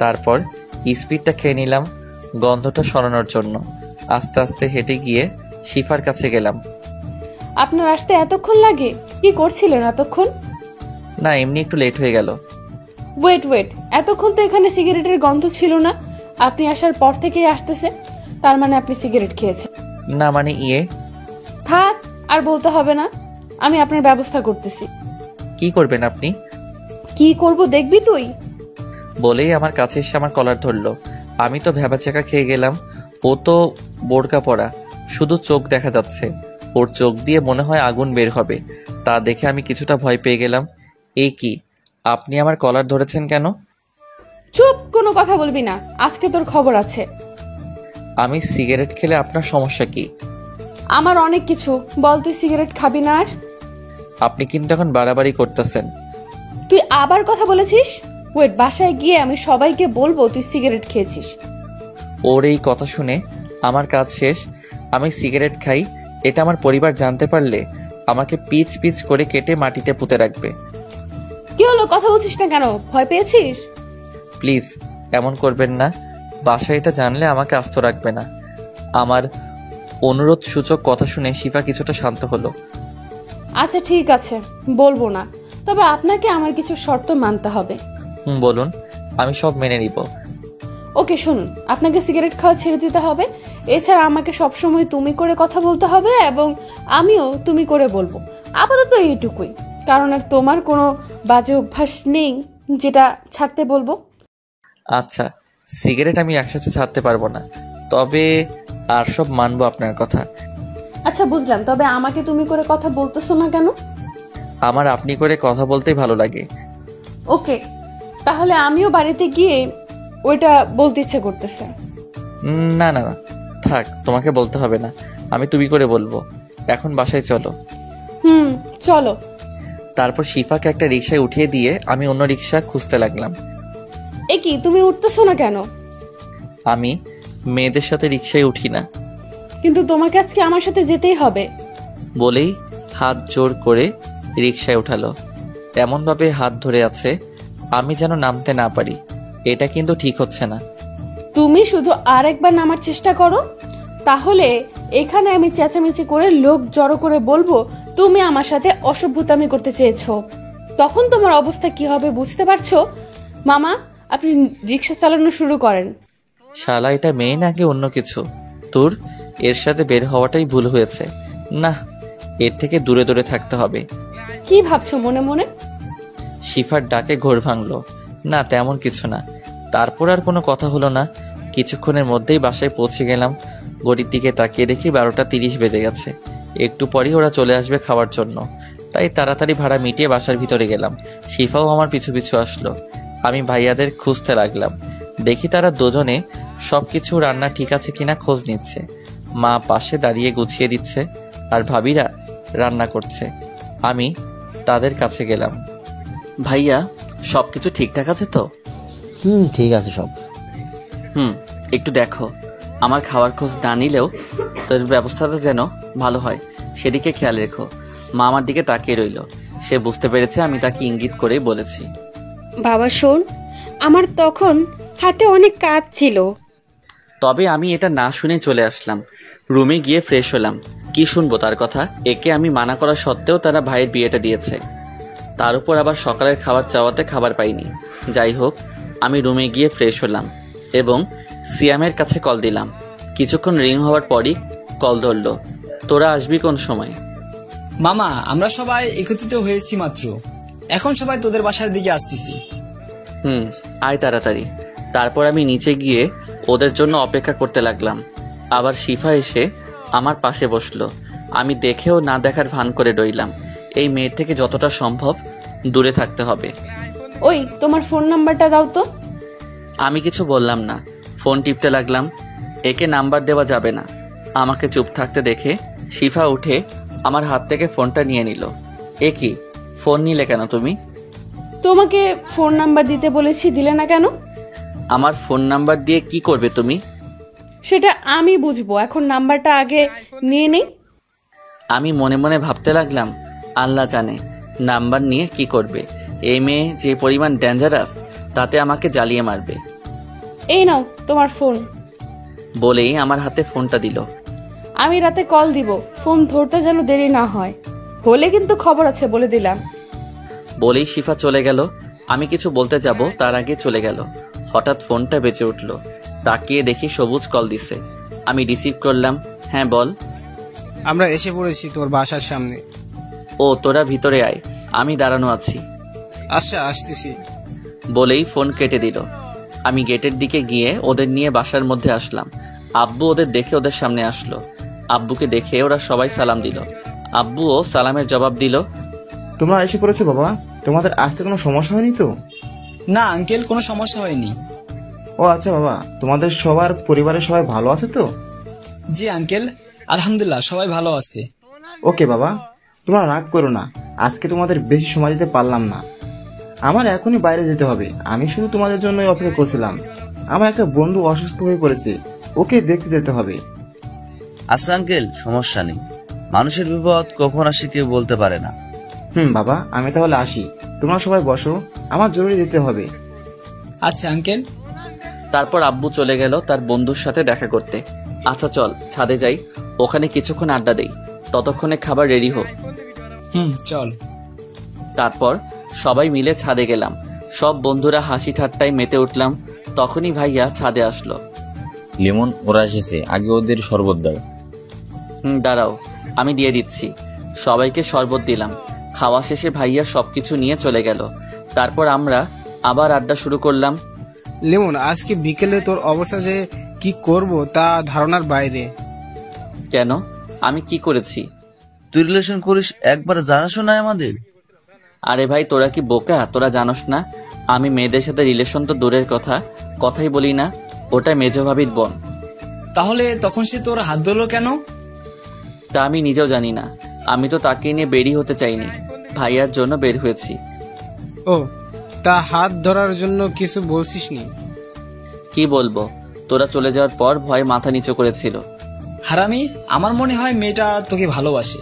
তারপর স্পিডটা খেয়ে নিলাম গন্ধটা সরানোর জন্য। আস্তে আস্তে হেঁটে গিয়ে শিফার কাছে গেলাম। আপনার আসতে এতক্ষণ লাগে? কি করছিলেন এতক্ষণ? না, এমনি একটু লেট হয়ে গেল। ওয়েট, এতক্ষণ তো এখানে সিগারেটের গন্ধ ছিল না। আপনি আসার পর থেকেই আসতেছে, তার মানে আপনি সিগারেট খেয়েছেন। না মানে থাক, আর বলতে হবে না, আমি আপনার ব্যবস্থা করতেছি। কি করবেন আপনি? কি করব দেখবি তুই। বলেই আমার কাছে এসে আমার কলার ধরলো। আমি তো ভ্যাবাচাকা খেয়ে গেলাম। ও তো বোরকা পরা, শুধু চোখ দেখা যাচ্ছে। ওর চোখ দিয়ে মনে হয় আগুন বের হবে। তা দেখে আমি কিছুটা ভয় পেয়ে গেলাম। এই কি, আপনি আমার কলার ধরেছেন কেন? চুপ, কোনো কথা বলবি না, আজকে তোর খবর আছে। আমি সিগারেট খেলে আপনার সমস্যা কি? আমার অনেক কিছু। বল, তুই সিগারেট খাবি না আর? আপনি কিন্তু এখন বাড়াবাড়ি করতেছেন। তুই আবার কথা বলেছিস? ওয়েট, বাসায় গিয়ে আমি সবাইকে বলবো তুই সিগারেট খেয়েছিস। ওর এই কথা শুনে আমার কাজ শেষ। আমি সিগারেট খাই, এটা আমার পরিবার জানতে পারলে আমাকে পিচ পিচ করে কেটে মাটিতে পুঁতে রাখবে। কি হলো, কথা বলছিস না কেন? ভয় পেয়েছিস? প্লিজ এমন করবেন না। বাসায় এটা জানলে আমাকে আস্ত রাখবে না। আমার অনুরোধ সূচক কথা শুনে শিফা কিছুটা শান্ত হলো। আচ্ছা ঠিক আছে, বলবো না, তবে আপনাকে আমার কিছু শর্ত মানতে হবে। বলুন, আমি সব মেনে নিব। ওকে শুনুন, আপনাকে সিগারেট খাওয়া ছেড়ে দিতে হবে। এছাড়া আমাকে সবসময় তুমি করে কথা বলতে হবে এবং আমিও তুমি করে বলবো। আপাতত এইটুকুই, কারণ আর তোমার কোনো বাজে অভ্যাস নেই যেটা ছাড়তে বলবো। আচ্ছা, সিগারেট আমি একসাথে ছাড়তে পারবো না, তবে আর সব মানবো আপনার কথা। আচ্ছা বুঝলাম, তবে আমাকে তুমি করে কথা বলতেছো না কেন? আমার আপনি করে কথা বলতেই ভালো লাগে। ওকে, তাহলে আমিও বাড়িতে গিয়ে ওইটা বলতে ইচ্ছে করতেছে। না না না, থাক, তোমাকে বলতে হবে না, আমি তুমি করে বলবো। এখন বাসায় চলো। চলো। তারপর শিফাকে একটা রিকশায় উঠিয়ে দিয়ে আমি অন্য রিকশা খুঁজতে লাগলাম। এ কি, তুমি উঠতেছো না কেন? আমি মেয়েদের সাথে রিকশায় উঠি না। কিন্তু তোমাকে আজকে আমার সাথে যেতেই হবে। বলেই হাত জোর করে রিকশায় উঠালো। এমনভাবে হাত ধরে আছে আমি যেন নামতে না পারি। এটা কিন্তু ঠিক হচ্ছে না। তুমি শুধু আরেকবার নামার চেষ্টা করো, তাহলে এখানে আমি চেঁচামেচি করে লোক জড়ো করে বলবো তুমি আমার সাথে অসভ্যতামি করতে চেয়েছো। তখন তোমার অবস্থা কি হবে বুঝতে পারছো? মামা, আপনি রিক্সা চালানো শুরু করেন। শালা, এটা মেয়ে নাকি অন্য কিছু? তোর এর সাথে বের হওয়াটাই ভুল হয়েছে। না, এর থেকে দূরে দূরে থাকতে হবে। কি ভাবছো মনে মনে? শিফার ডাকে ঘোর ভাঙলো। না, তেমন কিছু না। তারপর আর কোনো কথা হলো না। কিছুক্ষণের মধ্যেই বাসায় পৌঁছে গেলাম। ঘড়ির দিকে তাকিয়ে দেখি 12:30 বেজে গেছে। একটু পরেই ওরা চলে আসবে খাওয়ার জন্য, তাই তাড়াতাড়ি ভাড়া মিটিয়ে বাসার ভিতরে গেলাম। শিফাও আমার পিছু পিছু আসলো। আমি ভাইয়াদের খুঁজতে লাগলাম। দেখি তারা দুজনে সবকিছু রান্না ঠিক আছে কিনা খোঁজ নিচ্ছে। মা পাশে দাঁড়িয়ে গুছিয়ে দিচ্ছে, আর ভাবিরা রান্না করছে। আমি তাদের কাছে গেলাম। ভাইয়া, সবকিছু ঠিকঠাক আছে তো? ঠিক আছে সব। একটু দেখো, আমার খাওয়ার খোঁজ না নিলেও তোর ব্যবস্থাটা যেন ভালো হয়, সেদিকে খেয়াল রেখো। মা আমার দিকে তাকিয়ে রইল। সে বুঝতে পেরেছে আমি তাকে ইঙ্গিত করেই বলেছি। বাবা শোন, আমার তখন হাতে অনেক কাজ ছিল। তবে আমি এটা না শুনে চলে আসলাম। রুমে গিয়ে ফ্রেশ হলাম। কি শুনবো তার কথা? একে আমি মানা করা সত্ত্বেও তারা ভাইয়ের বিয়েটা দিয়েছে। তার উপর আবার সকালের খাবার চাওয়াতে খাবার পাইনি। যাই হোক, আমি রুমে গিয়ে ফ্রেশ হলাম এবং সিয়ামের কাছে কল দিলাম। কিছুক্ষণ রিং হওয়ার পরই কল ধরলো। তোরা আসবি কোন সময়? মামা, আমরা সবাই একত্রিত হয়েছি মাত্র, এখন সবাই তোদের বাসার দিকে আসতেছি। আয় তাড়াতাড়ি। তারপর আমি নিচে গিয়ে ওদের জন্য অপেক্ষা করতে লাগলাম। আবার শিফা এসে আমার পাশে বসলো। আমি দেখেও না দেখার ভান করে রইলাম। এই মেয়ের থেকে যতটা সম্ভব দূরে থাকতে হবে। ওই, তোমার ফোন নাম্বারটা দাও তো। আমি কিছু বললাম না, ফোন টিপতে লাগলাম। একে নাম্বার দেওয়া যাবে না। আমাকে চুপ থাকতে দেখে শিফা উঠে আমার হাত থেকে ফোনটা নিয়ে নিল। এ কি, ফোন নিলে কেন তুমি? তোমাকে ফোন নাম্বার দিতে বলেছি, দিলে না কেন? আমার ফোন নাম্বার দিয়ে কি করবে তুমি? সেটা আমি বুঝবো, এখন নাম্বারটা আগে নিয়ে নেই। আমি মনে মনে ভাবতে লাগলাম, আল্লাহ জানে নাম্বার নিয়ে কি করবে। এই মেয়ে যে পরিমাণ ডেঞ্জারাস, তাতে আমাকে জ্বালিয়ে মারবে। এই নাও তোমার ফোন। বলেই আমার হাতে ফোনটা দিল। আমি রাতে কল দিব, ফোন ধরতে যেন দেরি না হয়, হলে কিন্তু খবর আছে বলে দিলাম। বলেই শিফা চলে গেল। আমি কিছু বলতে যাব তার আগে চলে গেল। হঠাৎ ফোনটা বেজে উঠল। তাকিয়ে দেখি সবুজ কল দিছে। আমি রিসিভ করলাম। হ্যাঁ বল। আমরা এসে পড়েছি তোর বাসার সামনে। ও, তোরা ভিতরে আয়, আমি দাঁড়ানো আছি। আচ্ছা, আসতেছি। বলেই ফোন কেটে দিল। আমি গেটের দিকে গিয়ে ওদের নিয়ে বাসার মধ্যে আসলাম। আব্বু ওদের দেখে ওদের সামনে আসলো। আব্বুকে দেখে ওরা সবাই সালাম দিল। আব্বুও সালামের জবাব দিল। তোমরা এসে পড়েছো বাবা, তোমাদের আসতে কোনো সমস্যা হয়নি তো? না আঙ্কেল, কোনো সমস্যা হয়নি। ও আচ্ছা বাবা, তোমাদের সবার পরিবারের সবাই ভালো আছে তো? জি আঙ্কেল, আলহামদুলিল্লাহ সবাই ভালো আছে। ওকে বাবা, তোমরা রাগ করো না, আজকে তোমাদের বেশি সময় দিতে পারলাম না। আমার এখনই বাইরে যেতে হবে। আমি শুধু তোমাদের জন্যই অপেক্ষা করছিলাম। আমার একটা বন্ধু অসুস্থ হয়ে পড়েছে, ওকে দেখতে যেতে হবে। আচ্ছা আঙ্কেল, সমস্যা নেই। মানুষের বিপদ কখন আসে কেউ বলতে পারে না। বাবা, আমি তাহলে আসি। তোমরা সবাই বসো, আমার জরুরি যেতে হবে। আচ্ছা আঙ্কেল। তারপর আব্বু চলে গেল তার বন্ধুর সাথে দেখা করতে। আচ্ছা চল ছাদে যাই, ওখানে কিছুক্ষণ আড্ডা দেই, ততক্ষণে খাবার রেডি হোক। চল। তারপর সবাই মিলে ছাদে গেলাম। সব বন্ধুরা হাসি ঠাট্টায় মেতে উঠলাম। তখনই ভাইয়া ছাদে আসলো। লিমন, ওরা এসেছে, আগে ওদের শরবত দাও। দাঁড়াও, আমি দিয়ে দিচ্ছি। সবাইকে শরবত দিলাম। খাওয়া শেষে ভাইয়া সবকিছু নিয়ে চলে গেল। তারপর আমরা আবার আড্ডা শুরু করলাম। লিমন, আজকে বিকেলে তোর অবস্থা যে কি করব তা ধারণার বাইরে। কেন? আমি কি করেছি? তুই রিলেশন করিস, একবার জানাশো না আমাদের? আরে ভাই, তোরা কি বোকা? তোরা জানোস না আমি মেয়েদের সাথে রিলেশন তো দূরের কথা, কথাই বলি না। ওটা মেজো ভাবির বোন। তাহলে তখন সে তোর হাত ধরলো কেন? তা আমি নিজেও জানি না। আমি তো তাকে নিয়ে বেরিয়ে হতে চাইনি, ভাইয়ার জন্য বের হয়েছি। ও, তা হাত ধরার জন্য কিছু বলছিস নি? কি বলবো, তোরা চলে যাওয়ার পর ভয়ে মাথা নিচু করেছিল। হারামি, আমার মনে হয় মেয়েটা তোকে ভালোবাসে।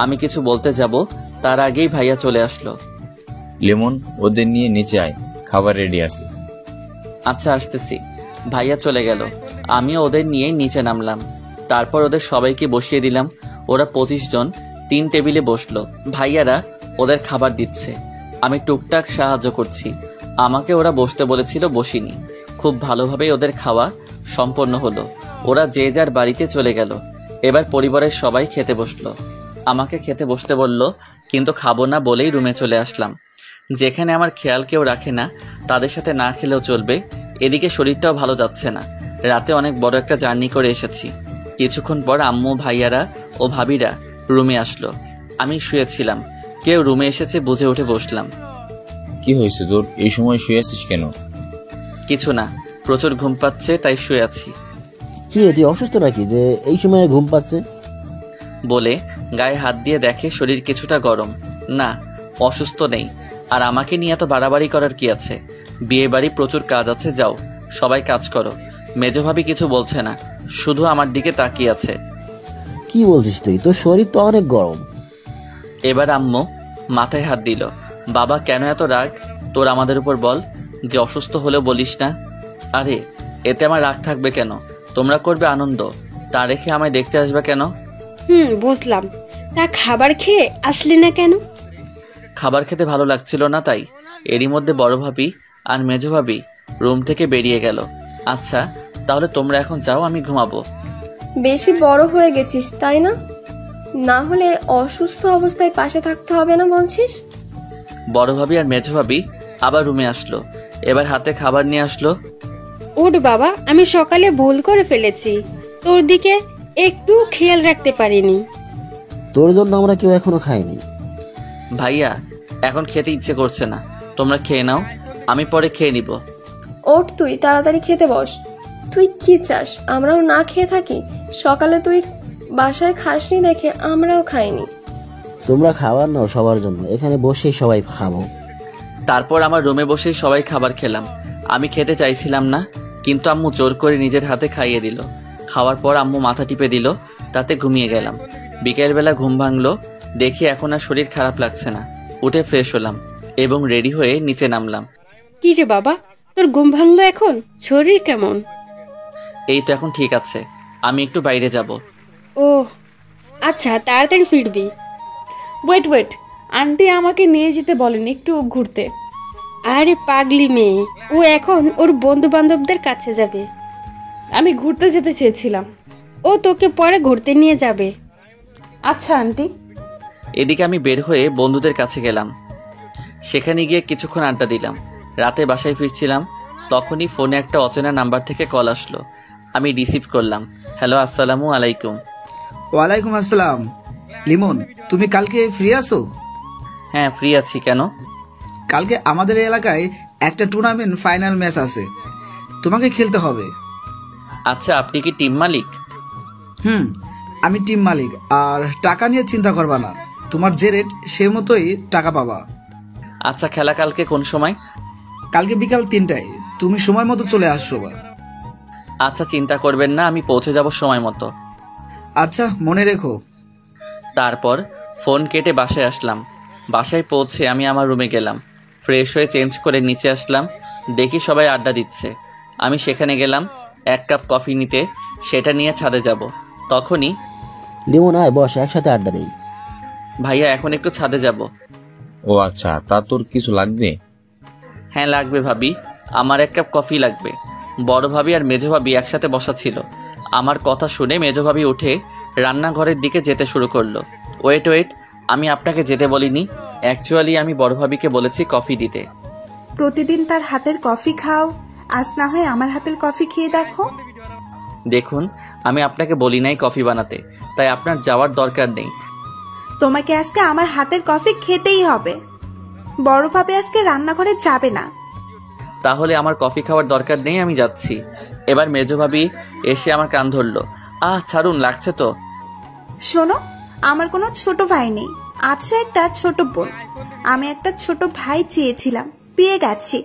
আমি কিছু বলতে যাব তার আগেই ভাইয়া চলে আসলো। লেমন, ওদের নিয়ে নিচে আয়, খাবার রেডি আছে। আচ্ছা আসতেছি। ভাইয়া চলে গেল, আমিও ওদের নিয়ে নিচে নামলাম। তারপর ওদের সবাইকে বসিয়ে দিলাম। ওরা 25 জন 3 টেবিলে বসলো। ভাইয়ারা ওদের খাবার দিচ্ছে, আমি টুকটাক সাহায্য করছি। আমাকে ওরা বসতে বলেছিল, বসিনি। খুব ভালোভাবেই ওদের খাওয়া সম্পন্ন হলো। ওরা যে যার বাড়িতে চলে গেল। এবার পরিবারের সবাই খেতে বসলো। আমাকে খেতে বসতে বলল, কিন্তু খাবো না বলেই রুমে চলে আসলাম। যেখানে আমার খেয়াল কেউ রাখে না, তাদের সাথে না খেলেও চলবে। এদিকে শরীরটাও ভালো যাচ্ছে না। রাতে অনেক বড় একটা জার্নি করে এসেছি। কিছুক্ষণ পর আম্মু, ভাইয়ারা ও ভাবিরা রুমে আসলো। আমি শুয়েছিলাম, কেউ রুমে এসেছে বুঝে উঠে বসলাম। কি হয়েছে তোর, এই সময় শুয়ে আছিস কেন? কিছু না, প্রচুর ঘুম পাচ্ছে তাই শুয়ে আছি। কি রে, তুই অসুস্থ নাকি যে এই সময় ঘুম পাচ্ছে? বলে গায়ে হাত দিয়ে দেখে শরীর কিছুটা গরম। না, অসুস্থ নেই। আর আমাকে নিয়ে এত বাড়াবাড়ি করার কি আছে? বিয়ে বাড়ি প্রচুর কাজ আছে, যাও সবাই কাজ করো। মেজো ভাবি কিছু বলছে না, শুধু আমার দিকে তাকিয়ে আছে। কি বলছিস তুই? তোর শরীর তো অনেক গরম। এবার আম্মু মাথায় হাত দিল। বাবা, কেন এত রাগ তোর আমাদের উপর? বল যে অসুস্থ হলেও বলিস না। আরে এতে আমার রাগ থাকবে কেন? তোমরা করবে আনন্দ, তা রেখে আমায় দেখতে আসবে কেন? বুঝলাম। তা খাবার খেয়ে আসলি না কেন? খাবার খেতে ভালো লাগছিল না তাই। এরই মধ্যে বড় ভাবি আর মেজো ভাবি রুম থেকে বেরিয়ে গেল। আচ্ছা তাহলে তোমরা এখন যাও, আমি ঘুমাবো। বেশি বড় হয়ে গেছিস তাই না? না হলে অসুস্থ অবস্থায় পাশে থাকতে হবে না বলছিস? বড় ভাবি আর মেজো ভাবি আবার রুমে আসলো। এবার হাতে খাবার নিয়ে আসলো। ওঠ বাবা, আমি সকালে ভুল করে ফেলেছি, তোর দিকে একটু খেয়াল রাখতে পারিনি। তোর জন্য আমরা কেউ এখনো খাইনি। ভাইয়া এখন খেতে ইচ্ছে করছে না, তোমরা খেয়ে নাও, আমি পরে খেয়ে নিব। ওঠ, তুই তাড়াতাড়ি খেতে বস। তুই কি চাস আমরাও না খেয়ে থাকি? সকালে তুই বাসায় খাসনি দেখে আমরাও খাইনি। তোমরা খাবার নাও সবার জন্য, এখানে বসেই সবাই খাবো। তারপর আমার রুমে বসেই সবাই খাবার খেলাম। আমি খেতে চাইছিলাম না, কিন্তু আম্মু জোর করে নিজের হাতে খাইয়ে দিল। খাওয়ার পর আম্মু মাথা টিপে দিল, তাতে ঘুমিয়ে গেলাম। বিকেলবেলা ঘুম ভাঙলো, দেখি এখন আর শরীর খারাপ লাগছে না। উঠে ফ্রেশ হলাম এবং রেডি হয়ে নিচে নামলাম। কি রে বাবা, তোর ঘুম ভাঙলো এখন? শরীর কেমন? এই তো এখন ঠিক আছে, আমি একটু বাইরে যাব। ও আচ্ছা, তাড়াতাড়ি ফিরবি। ওয়েট, আন্টি আমাকে নিয়ে যেতে বলেন একটু ঘুরতে। আরে পাগলি মেয়ে, ও এখন ওর বন্ধু বান্ধবদের কাছে যাবে। আমি ঘুরতে যেতে চেয়েছিলাম। ও তোকে পরে ঘুরতে নিয়ে যাবে। আচ্ছা আন্টি। এদিকে আমি বের হয়ে বন্ধুদের কাছে গেলাম। সেখানে গিয়ে কিছুক্ষণ আড্ডা দিলাম। রাতে বাসায় ফিরছিলাম, তখনই ফোনে একটা অচেনা নাম্বার থেকে কল আসলো। আমি রিসিভ করলাম। হ্যালো, আসসালামু আলাইকুম। ওয়ালাইকুম আসসালাম। লিমন, তুমি কালকে ফ্রি আছো? হ্যাঁ ফ্রি আছি, কেন? কালকে আমাদের এলাকায় একটা টুর্নামেন্ট ফাইনাল ম্যাচ আছে, তোমাকে খেলতে হবে। আচ্ছা, আপনি কি টিম মালিক? আমি টিম মালিক, আর টাকা নিয়ে চিন্তা করবা না, তোমার যে রেট সে মতোই টাকা পাবা। আচ্ছা, খেলা কালকে কোন সময়? কালকে বিকাল 3টায়, তুমি সময় মতো চলে আসছো। আচ্ছা, চিন্তা করবেন না, আমি পৌঁছে যাব সময় মতো। আচ্ছা, মনে রেখো। তারপর ফোন কেটে বাসায় আসলাম। বাসায় পৌঁছে আমি আমার রুমে গেলাম। ফ্রেশ হয়ে চেঞ্জ করে নিচে আসলাম, দেখি সবাই আড্ডা দিচ্ছে। আমি সেখানে গেলাম 1 কাপ কফি নিতে, সেটা নিয়ে ছাদে যাব। তখনই লিমন, আয় বস, একসাথে আড্ডা দেই। ভাইয়া এখন একটু ছাদে যাব। ও আচ্ছা, তা তোর কিছু লাগবে? হ্যাঁ লাগবে ভাবি, আমার 1 কাপ কফি লাগবে। বড় ভাবি আর মেজো ভাবি একসাথে বসা ছিল। আমার কথা শুনে মেজো ভাবি উঠে রান্নাঘরের দিকে যেতে শুরু করলো। ওয়েট, আমি আপনাকে যেতে বলিনি। অ্যাকচুয়ালি আমি বড় ভাবিকে বলেছি কফি দিতে। প্রতিদিন তার হাতের কফি খাও, আজ না হয় আমার হাতের কফি খেয়ে দেখো। দেখুন, আমি আপনাকে বলি নাই কফি বানাতে, তাই আপনার যাওয়ার দরকার নেই। তোমাকে আজকে আমার হাতের কফি খেতেই হবে। বড় ভাবে আজকে রান্নাঘরে যাবে না। তাহলে আমার কফি খাওয়ার দরকার নেই, আমি যাচ্ছি। এবার মেজো ভাবি এসে আমার কান ধরলো। ছাড়ুন, লাগছে তো। শোনো, আমার কোনো ছোট ভাই নেই, আছে একটা ছোট বোন। আমি একটা ছোট ভাই চেয়েছিলাম, পেয়ে গেছি।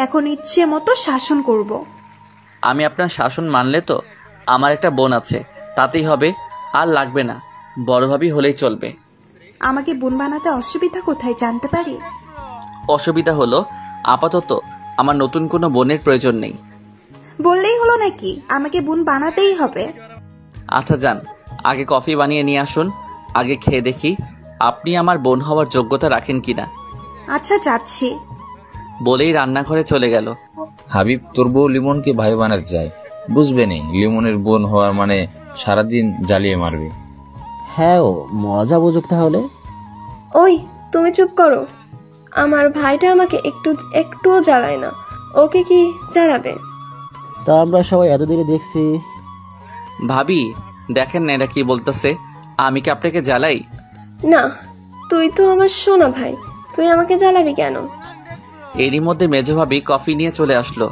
এখন ইচ্ছে মতো শাসন করব। আমি আপনার শাসন মানলে তো আমার একটা বোন আছে, তাতেই হবে। আর লাগবে না, বড় ভাবি হলেই চলবে। আমাকে বোন বানাতে অসুবিধা কোথায় জানতে পারি? অসুবিধা হলো আপাতত আমার নতুন কোনো বোনের প্রয়োজন নেই। বললেই হলো নাকি আমাকে বোন বানাতেই হবে? আচ্ছা যান, আগে কফি বানিয়ে নিয়ে আসুন, আগে খেয়ে দেখি আপনি আমার বোন হওয়ার যোগ্যতা রাখেন কিনা। আচ্ছা যাচ্ছি। বলেই রান্নাঘরে চলে গেল। হাবিব, তোর বউ লিমনকে ভাই বানাতে চায়, বুঝবে নি লিমনের বোন হওয়ার মানে সারাদিন জ্বালিয়ে মারবে। হ্যাঁ, ও মজা বুঝুক তাহলে। ওই তুমি চুপ করো। আমার ভাইটা আমাকে একটুও জ্বালায় না, ওকে কি জ্বালাবে? তা আমরা সবাই এতদিনে দেখছি। ভাবি দেখেন না এরা কি বলতেছে, আমি কি আপনাকে জ্বালাই? না, তুই তো আমার সোনা ভাই, তুই আমাকে জ্বালাবি কেন? এরই মধ্যে মেজো ভাবি কফি নিয়ে চলে আসলো।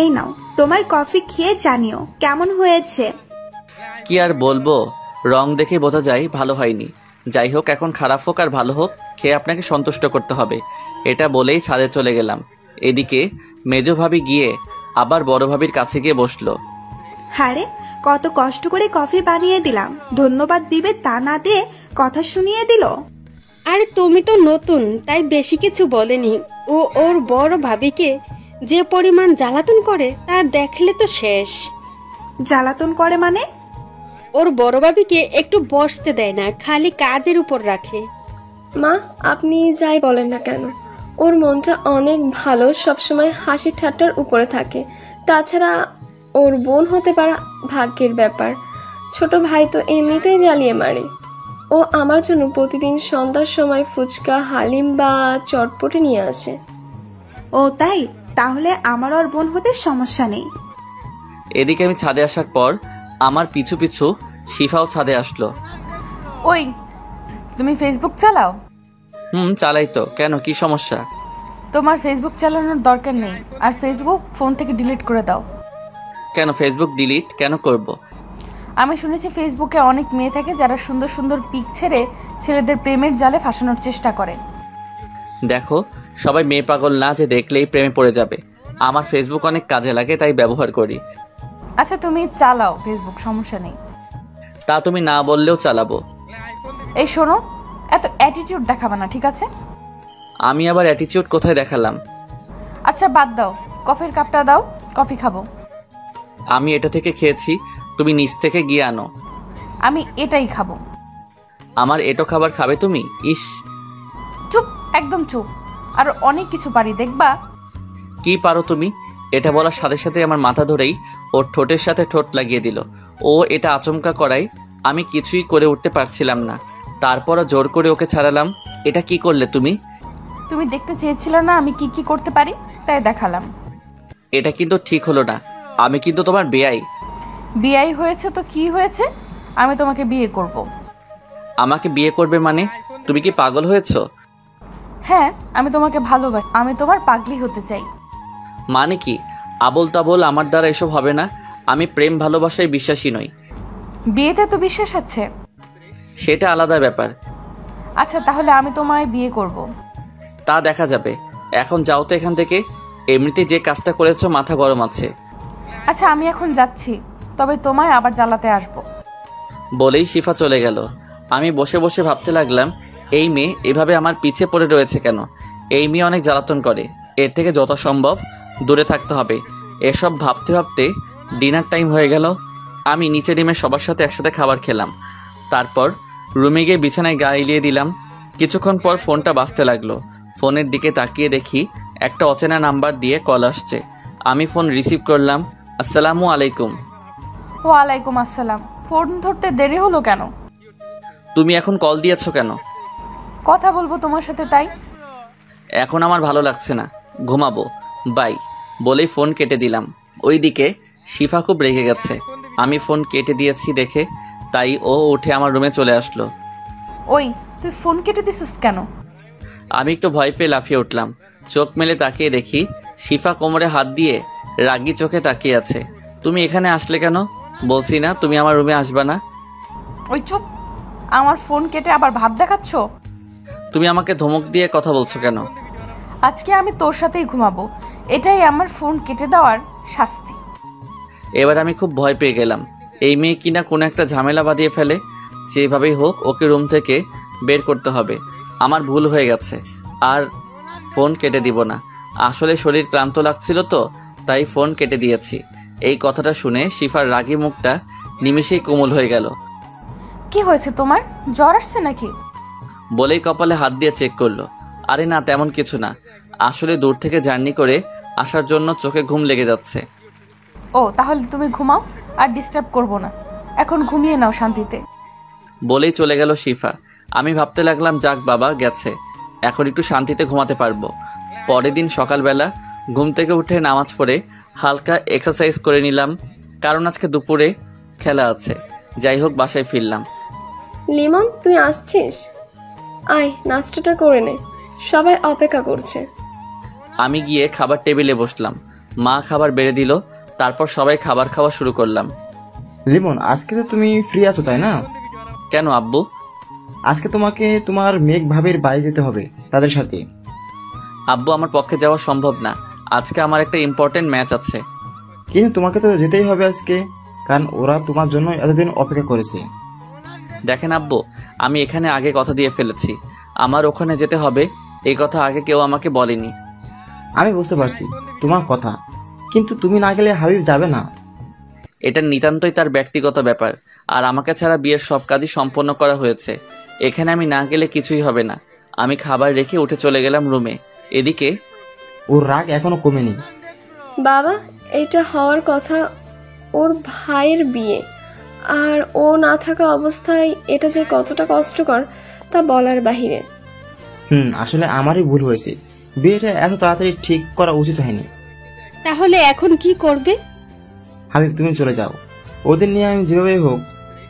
এই নাও তোমার কফি, খেয়ে জানিও কেমন হয়েছে। কি আর বলবো, রং দেখে বোঝা যায় ভালো হয়নি। যাই হোক, এখন খারাপ হোক আর ভালো হোক, খেয়ে আপনাকে সন্তুষ্ট করতে হবে। এটা বলেই ছাদে চলে গেলাম। এদিকে মেজো ভাবি গিয়ে আবার বড় ভাবির কাছে গিয়ে বসলো। হারে, কত কষ্ট করে কফি বানিয়ে দিলাম, ধন্যবাদ দিবে তা না দিয়ে কথা শুনিয়ে দিল। আরে তুমি তো নতুন, তাই বেশি কিছু বলেনি। ও ওর বড় ভাবিকে যে পরিমাণ জ্বালাতন করে তা দেখলে তো শেষ। জ্বালাতন করে মানে? ওর বড় ভাবিকে একটু বসতে দেয় না, খালি কাজের উপর রাখে। মা, আপনি যাই বলেন না কেন, ওর মনটা অনেক ভালো, সবসময় হাসি ঠাট্টার উপরে থাকে। তাছাড়া ওর বোন হতে পারা ভাগ্যের ব্যাপার। ছোট ভাই তো এমনিতেই জ্বালিয়ে মারে। ও আমার জন্য প্রতিদিন সন্ধ্যার সময় ফুচকা, হালিম বা চটপটি নিয়ে আসে। ও তাই, তাহলে আমার ওর বোন হতে সমস্যা নেই। এদিকে আমি ছাদে আসার পর আমার পিছু পিছু শিফাও ছাদে আসলো। ওই, তুমি ফেসবুক চালাও? চালাই তো, কেন কি সমস্যা? তোমার ফেসবুক চালানোর দরকার নেই, আর ফেসবুক ফোন থেকে ডিলিট করে দাও। কেন ফেসবুক ডিলিট কেন করব? আমি শুনেছি ফেসবুকে অনেক মেয়ে থাকে যারা সুন্দর সুন্দর পিক ছেড়ে ছেলেদের প্রেমের জালে ফাঁসানোর চেষ্টা করে। দেখো, সবাই মেয়ে পাগল না যে দেখলেই প্রেমে পড়ে যাবে। আমার ফেসবুক অনেক কাজে লাগে, তাই ব্যবহার করি। আচ্ছা তুমি চালাও ফেসবুক, সমস্যা নেই। তা তুমি না বললেও চালাবো। এই শোনো, এত অ্যাটিটিউড দেখাবে না, ঠিক আছে? আমি আবার অ্যাটিটিউড কোথায় দেখালাম? আচ্ছা বাদ দাও, কফির কাপটা দাও, কফি খাবো। আমি এটা থেকে খেয়েছি, তুমি নিচ থেকে গিয়ে আনো। আমি এটাই খাবো। আমার এটো খাবার খাবে তুমি? ইস, চুপ, একদম চুপ। আর অনেক কিছু পারি, দেখবা। কি পারো তুমি? এটা বলার সাথে সাথে আমার মাথা ধরেই ওর ঠোঁটের সাথে ঠোঁট লাগিয়ে দিল। ও এটা আচমকা করায় আমি কিছুই করে উঠতে পারছিলাম না। তারপরও জোর করে ওকে ছাড়ালাম। এটা কি করলে তুমি? তুমি দেখতে চেয়েছিলে না আমি কি কি করতে পারি, তাই দেখালাম। এটা কিন্তু ঠিক হলো না, আমি কিন্তু তোমার বেয়াই। বিয়ে হয়েছে তো কি হয়েছে, আমি তোমাকে বিয়ে করব। আমাকে বিয়ে করবে মানে? তুমি কি পাগল হয়েছো? হ্যাঁ, আমি তোমাকে ভালোবাসি, আমি তোমার পাগলি হতে চাই। মানে কি? আবল তাবল, আমার দ্বারা এসব হবে না। আমি প্রেম ভালোবাসায় বিশ্বাসী নই। বিয়েতে তো বিশ্বাস আছে। সেটা আলাদা ব্যাপার। আচ্ছা তাহলে আমি তোমায় বিয়ে করব। তা দেখা যাবে, এখন যাও তো এখান থেকে। এমনিতে যে কাজটা করেছো মাথা গরম আছে। আচ্ছা আমি এখন যাচ্ছি, তবে তোমায় আবার জ্বালাতে আসবো। বলেই শিফা চলে গেল। আমি বসে বসে ভাবতে লাগলাম, এই মেয়ে এভাবে আমার পিছে পড়ে রয়েছে কেন? এই মেয়ে অনেক জ্বালাতন করে, এর থেকে যত সম্ভব দূরে থাকতে হবে। এসব ভাবতে ভাবতে ডিনার টাইম হয়ে গেল। আমি নিচে নেমে সবার সাথে একসাথে খাবার খেলাম। তারপর রুমে গিয়ে বিছানায় গা এলিয়ে দিলাম। কিছুক্ষণ পর ফোনটা বাজতে লাগলো। ফোনের দিকে তাকিয়ে দেখি একটা অচেনা নাম্বার দিয়ে কল আসছে। আমি ফোন রিসিভ করলাম। আসসালামু আলাইকুম। ওয়ালাইকুম আসসালাম। ফোন ধরতে দেরি হলো কেন? তুমি এখন কল দিয়েছো কেন? কথা বলবো তোমার সাথে, তাই। এখন আমার ভালো লাগছে না, ঘুমাবো, বাই বলেই ফোন কেটে দিলাম। ওইদিকে শিফা খুব রেগে গেছে। আমি ফোন কেটে দিয়েছি দেখে, তাই ও উঠে আমার রুমে চলে আসলো। ওই, তুই ফোন কেটে দিছিস কেন? আমি একটু ভয় পেয়ে লাফিয়ে উঠলাম। চোখ মেলে তাকিয়ে দেখি শিফা কোমরে হাত দিয়ে রাগি চোখে তাকিয়ে আছে। তুমি এখানে আসলে কেন? বলছি না তুমি আমার রুমে আসবা না? ওই চুপ, আমার ফোন কেটে আবার ভাব দেখাচ্ছ। তুমি আমাকে ধমক দিয়ে কথা বলছো কেন? আজকে আমি তোর সাথেই ঘুমাবো, এটাই আমার ফোন কেটে দেওয়ার শাস্তি। এবার আমি খুব ভয় পেয়ে গেলাম। এই মেয়ে কিনা কোনো একটা ঝামেলা বাঁধিয়ে ফেলে। যেভাবেই হোক ওকে রুম থেকে বের করতে হবে। আমার ভুল হয়ে গেছে। আর ফোন কেটে দিব না। আসলে শরীর ক্লান্ত লাগছিল তো, তাই ফোন কেটে দিয়েছি। এই কথাটা শুনে শিফার রাগী মুখটা নিমেষেই কোমল হয়ে গেল। কি হয়েছে তোমার, জ্বর আসছে নাকি? বলেই কপালে হাত দিয়ে চেক করলো। আরে না, তেমন কিছু না। আসলে দূর থেকে জার্নি করে আসার জন্য চোখে ঘুম লেগে যাচ্ছে। ও তাহলে তুমি ঘুমাও, আর ডিস্টার্ব করবো না, এখন ঘুমিয়ে নাও শান্তিতে। বলেই চলে গেল শিফা। আমি ভাবতে লাগলাম, যাক বাবা গেছে, এখন একটু শান্তিতে ঘুমাতে পারবো। পরের দিন সকালবেলা ঘুম থেকে উঠে নামাজ পড়ে হালকা এক্সারসাইজ করে নিলাম, কারণ আজকে দুপুরে খেলা আছে। যাই হোক, বাসায় ফিরলাম। লিমন, তুই আসছিস? আয়, নাস্তাটা করে নে, সবাই অপেক্ষা করছে। আমি গিয়ে খাবার টেবিলে বসলাম। মা খাবার বেড়ে দিল, তারপর সবাই খাবার খাওয়া শুরু করলাম। লিমন, আজকে তো তুমি ফ্রি আছো তাই না? কেন আব্বু? আজকে তোমাকে তোমার মেঘ ভাবির বাড়ি যেতে হবে তাদের সাথে। আব্বু, আমার পক্ষে যাওয়া সম্ভব না, আজকে আমার একটা ইম্পর্টেন্ট ম্যাচ আছে। কিন্তু তোমাকে তো যেতেই হবে আজকে, কারণ ওরা তোমার জন্য এতদিন অপেক্ষা করেছে। দেখেন আব্বু, আমি এখানে আগে কথা দিয়ে ফেলেছি, আমার ওখানে যেতে হবে, এই কথা আগে কেউ আমাকে বলেনি। আমি বুঝতে পারছি তোমার কথা, কিন্তু তুমি না গেলে হাবিব যাবে না। এটা নিতান্তই তার ব্যক্তিগত ব্যাপার, আর আমাকে ছাড়া বিয়ের সব কাজই সম্পন্ন করা হয়েছে। এখানে আমি না গেলে কিছুই হবে না। আমি খাবার রেখে উঠে চলে গেলাম রুমে। এদিকে ওর রাগ এখনো কমেনি। বাবা, এটা হওয়ার কথা, ওর ভাইয়ের বিয়ে, আর ও না থাকা অবস্থায় এটা যে কতটা কষ্টকর তা বলার বাহিরে। আসলে আমারই ভুল হয়েছে, বিয়েটা এত তাড়াতাড়ি ঠিক করা উচিত হয়নি। তাহলে এখন কি করবে? হাবিব, তুমি চলে যাও, ওদের নিয়ে আমি যেভাবে হোক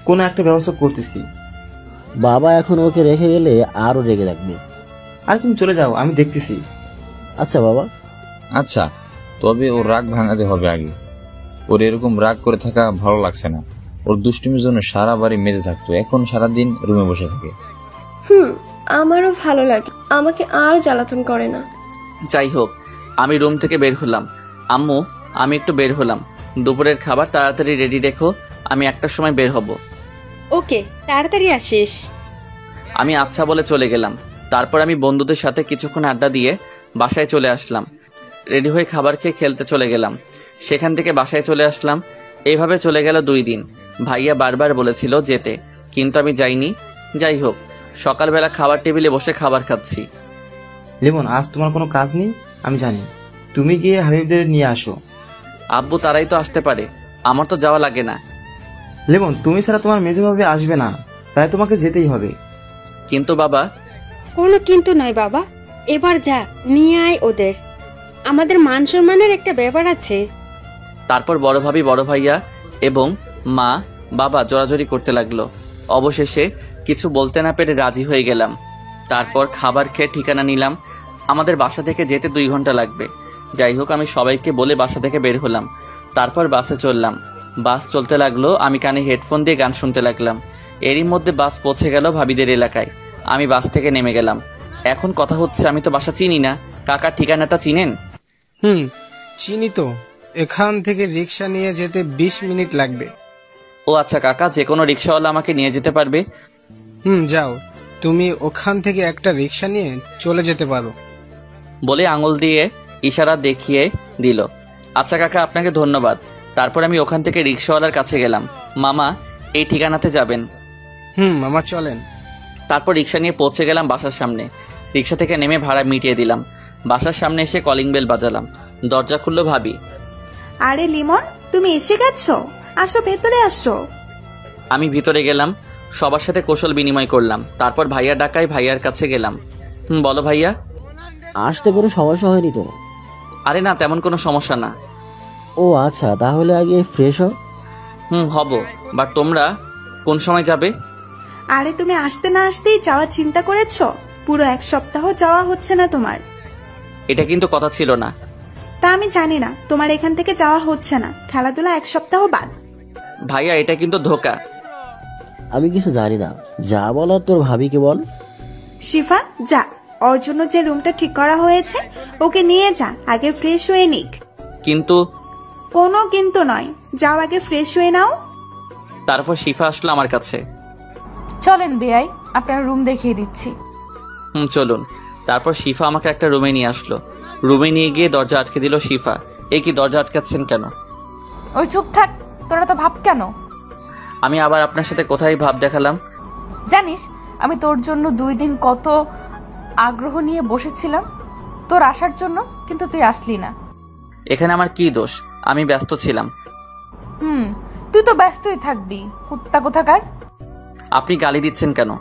কোনো একটা ব্যবস্থা করতেছি। বাবা এখন ওকে রেখে গেলে আরো রেগে থাকবে। আর তুমি চলে যাও, আমি দেখতেছি। আচ্ছা বাবা। আচ্ছা, তবে ওর রাগ ভাঙাতে হবে আগে। ওর এরকম রাগ করে থাকা ভালো লাগছে না। ওর দুষ্টুমির জন্য সারা বাড়ি মেতে থাকতো, এখন সারাদিন রুমে বসে থাকে। আমারও ভালো লাগে, আমাকে আর জ্বালাতন করে না। যাই হোক, আমি রুম থেকে বের হলাম। আম্মু, আমি একটু বের হলাম, দুপুরের খাবার তাড়াতাড়ি রেডি রেখো, আমি 1টার সময় বের হব। ওকে, তাড়াতাড়ি আসিস। আমি আচ্ছা বলে চলে গেলাম। তারপর আমি বন্ধুদের সাথে কিছুক্ষণ আড্ডা দিয়ে বাসায় চলে আসলাম। রেডি হয়ে খাবার খেয়ে খেলতে চলে গেলাম, সেখান থেকে বাসায় চলে আসলাম। এইভাবে চলে গেল 2 দিন। ভাইয়া বারবার বলেছিল যেতে, কিন্তু আমি যাইনি। যাই হোক, সকালবেলা খাবার টেবিলে বসে খাবার খাচ্ছি। লিমন, আজ তোমার কোনো কাজ নেই আমি জানি, তুমি গিয়ে হাবিবদের নিয়ে আসো। আব্বু, তারাই তো আসতে পারে, আমার তো যাওয়া লাগে না। লিমন, তুমি ছাড়া তোমার মেজভাবে আসবে না, তাই তোমাকে যেতেই হবে। কিন্তু বাবা। কোনো কিন্তু নয় বাবা, এবার যা, নিয়ে আয় ওদের, আমাদের মান সম্মানের একটা ব্যাপার আছে। তারপর বড় ভাবি, বড় ভাইয়া এবং মা বাবা জোরাজোরি করতে লাগলো। অবশেষে কিছু বলতে না পেরে রাজি হয়ে গেলাম। তারপর খাবার খেয়ে ঠিকানা নিলাম। আমাদের বাসা থেকে যেতে 2 ঘন্টা লাগবে। যাই হোক, আমি সবাইকে বলে বাসা থেকে বের হলাম। তারপর বাসে চললাম। বাস চলতে লাগলো, আমি কানে হেডফোন দিয়ে গান শুনতে লাগলাম। এরই মধ্যে বাস পৌঁছে গেল ভাবিদের এলাকায়। আমি বাস থেকে নেমে গেলাম। এখন কথা হচ্ছে, আমি তো বাসা চিনি না, কাকার ঠিকানাটা চিনেন? চিনি তো, এখান থেকে রিক্সা নিয়ে যেতে 20 মিনিট লাগবে। ও আচ্ছা কাকা, যে কোনো রিক্সাওয়ালা আমাকে নিয়ে যেতে পারবে? যাও, তুমি ওখান থেকে একটা রিক্সা নিয়ে চলে যেতে পারো। বলে আঙুল দিয়ে ইশারা দেখিয়ে দিল। আচ্ছা কাকা, আপনাকে ধন্যবাদ। তারপর আমি ওখান থেকে রিক্সাওয়ালার কাছে গেলাম। মামা, এই ঠিকানাতে যাবেন? মামা চলেন। তারপর রিক্সা নিয়ে পৌঁছে গেলাম বাসার সামনে। রিক্সা থেকে নেমে ভাড়া মিটিয়ে দিলাম। বাসার সামনে এসে কলিং বেল বাজালাম। দরজা খুললো ভাবি। আরে লিমন, তুমি এসে গেছো, আসো ভেতরে আসো। আমি ভিতরে গেলাম, সবার সাথে কৌশল বিনিময় করলাম। তারপর ভাইয়া ডাকায় ভাইয়ার কাছে গেলাম। বলো ভাইয়া। আসতে কোনো সমস্যা হয়নি তো? আরে না, তেমন কোনো সমস্যা না। ও আচ্ছা, তাহলে আগে ফ্রেশ হও। হব, বাট তোমরা কোন সময় যাবে? আরে তুমি আসতে না আসতেই যাওয়ার চিন্তা করেছো? পুরো 1 সপ্তাহ যাওয়া হচ্ছে না তোমার। এটা কিন্তু কথা ছিল না। তা আমি জানি না, তোমার এখান থেকে যাওয়া হচ্ছে না, খেলাধুলা 1 সপ্তাহ বাদ। ভাইয়া, এটা কিন্তু ধোকা। আমি কিছু জানি না, যা বলার তোর ভাবিকে বল। শিফা, যা, ওর জন্য যে রুমটা ঠিক করা হয়েছে ওকে নিয়ে যা, আগে ফ্রেশ হয়ে নিক। কিন্তু। কোনো কিন্তু নয়, যাও আগে ফ্রেশ হয়ে নাও। তারপর শিফা আসলো আমার কাছে। চলেন বেয়াই, আপনার রুম দেখিয়ে দিচ্ছি। চলুন। তারপর শিফা আমাকে একটা রুমে নিয়ে আসলো। রুমে নিয়ে গিয়ে দরজা আটকে দিল শিফা। এই কি, দরজা আটকাচ্ছেন কেন? ওই চুপ থাক, তোরা তো ভাব কেন? আমি আবার আপনার সাথে কোথায় ভাব দেখালাম? জানিস আমি তোর জন্য 2 দিন কত আগ্রহ নিয়ে বসেছিলাম তোর আসার জন্য, কিন্তু তুই আসলি না। এখানে আমার কি দোষ? আমি ব্যস্ত ছিলাম। তুই তো ব্যস্তই থাকবি, কুত্তা কোথাকার। আপনি গালি দিচ্ছেন কেন?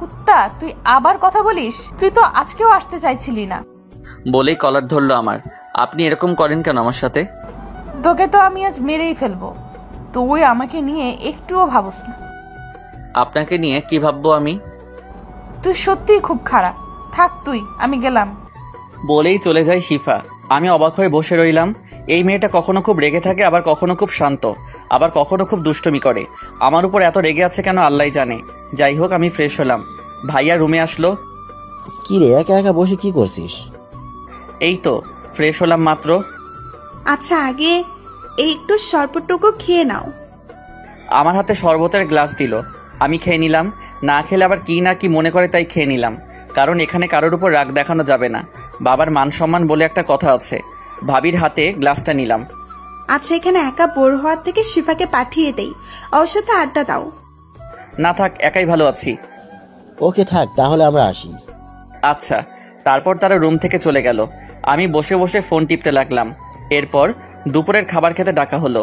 কুত্তা, তুই আবার কথা বলিস? তুই তো আজকেও আসতে চাইছিলি না। বলেই কলার ধরলো আমার। আপনি এরকম করেন কেন আমার সাথে? তোকে তো আমি আজ মেরেই ফেলবো। তুই আমাকে নিয়ে একটুও ভাবস না। আপনাকে নিয়ে কি ভাববো আমি? তুই সত্যিই খুব খারাপ। থাক তুই, আমি গেলাম। বলেই চলে যায় শিফা। আমি অবাক হয়ে বসে রইলাম। এই মেয়েটা কখনো খুব রেগে থাকে, আবার কখনো খুব শান্ত, আবার কখনো খুব দুষ্টুমি করে। আমার উপর এত রেগে আছে কেন আল্লাহই জানে। যাই হোক, আমি ফ্রেশ হলাম। ভাইয়া রুমে আসলো। কি রে, একা একা বসে কি করছিস? এই তো ফ্রেশ হলাম মাত্র। আচ্ছা, আগে এই একটু শরবতটুকু খেয়ে নাও। আমার হাতে শরবতের গ্লাস দিল। আমি খেয়ে নিলাম। না খেলে আবার কি না কি মনে করে, তাই খেয়ে নিলাম। কারণ এখানে কারোর উপর রাগ দেখানো যাবে না। বাবার মান সম্মান বলে একটা কথা আছে। ভাবির হাতে গ্লাসটা নিলাম। আচ্ছা, এখানে একা বোর হওয়ার থেকে শিফাকে পাঠিয়ে দেই, ওর সাথে আড্ডা দাও। না থাক, একাই ভালো আছি। ওকে থাক, তাহলে আমরা আসি। আচ্ছা। তারপর তারা রুম থেকে চলে গেল। আমি বসে বসে ফোন টিপতে লাগলাম। এরপর দুপুরের খাবার খেতে ডাকা হলো।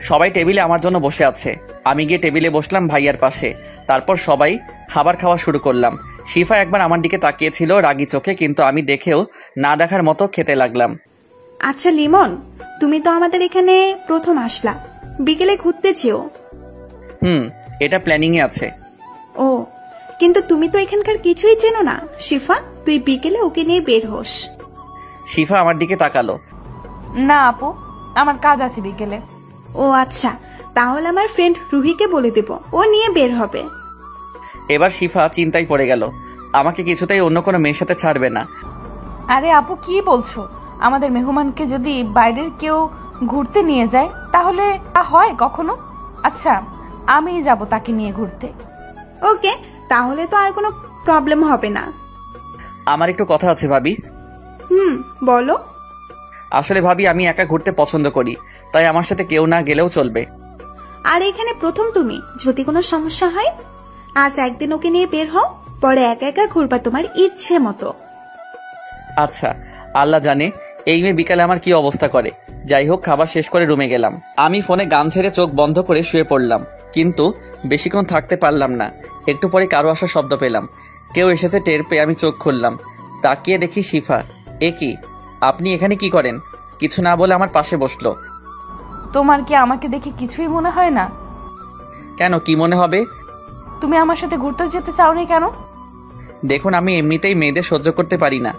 সবাই টেবিলে আমার জন্য বসে আছে। আমি গিয়ে টেবিলে বসলাম ভাইয়ার পাশে। তারপর সবাই খাবার খাওয়া শুরু করলাম। শিফা একবার আমার দিকে তাকিয়েছিল রাগী চোখে, কিন্তু আমি দেখেও না দেখার মতো খেতে লাগলাম। আচ্ছা লিমন, তুমি তো আমাদের এখানে প্রথম আসলা, বিকেলে ঘুরতে চেও। এটা প্ল্যানিংয়ে আছে। ও, কিন্তু তুমি তো এখানকার কিছুই চেনো না। শিফা, তুই বিকেলে ওকে নিয়ে বের হোস। শিফা আমার দিকে তাকালো। না আপু, আমার কাজ আছে বিকেলে। ও আচ্ছা, তাহলে আমার ফ্রেন্ড রুহিকে বলে দেব, ও নিয়ে বের হবে। এবার শিফা চিন্তায় পড়ে গেল। আমাকে কিছুতেই অন্য কোনো মেয়ের সাথে ছাড়বে না। আরে আপু, কি বলছো? আমাদের মেহমানকে যদি বাইরের কেউ ঘুরতে নিয়ে যায় তাহলে তা হয় কখনো? আচ্ছা, আমি যাব তাকে নিয়ে ঘুরতে। ওকে, তাহলে তো আর কোনো প্রবলেম হবে না। আমার একটু কথা আছে ভাবি। বলো। আসলে ভাবি, আমি একা ঘুরতে পছন্দ করি, তাই আমার সাথে কেউ না গেলেও চলবে। আর এখানে প্রথম তুমি, যদি কোনো সমস্যা হয় আজ একদিন ওকে নিয়ে বের হও, পরে একা একা ঘুরবা তোমার ইচ্ছে মতো। আচ্ছা, আল্লাহ জানে এই মেয়ে বিকালে আমার কি অবস্থা করে। যাই হোক, খাবার শেষ করে রুমে গেলাম। আমি ফোনে গান ছেড়ে চোখ বন্ধ করে শুয়ে পড়লাম, কিন্তু বেশিক্ষণ থাকতে পারলাম না। একটু পরে কারো আসার শব্দ পেলাম। কেউ এসেছে টের পেয়ে আমি চোখ খুললাম। তাকিয়ে দেখি শিফা। এ কি, আপনি এখানে কি করেন? কিছু না বলে আমার পাশে বসলো। তোমার কি আমাকে দেখে কিছুই মনে হয় না? কেন, কি মনে হবে? তুমি আমার সাথে ঘুরতে যেতে চাওনি কেন? দেখুন, আমি এমনিতেই মেয়েদের সহ্য করতে পারি না।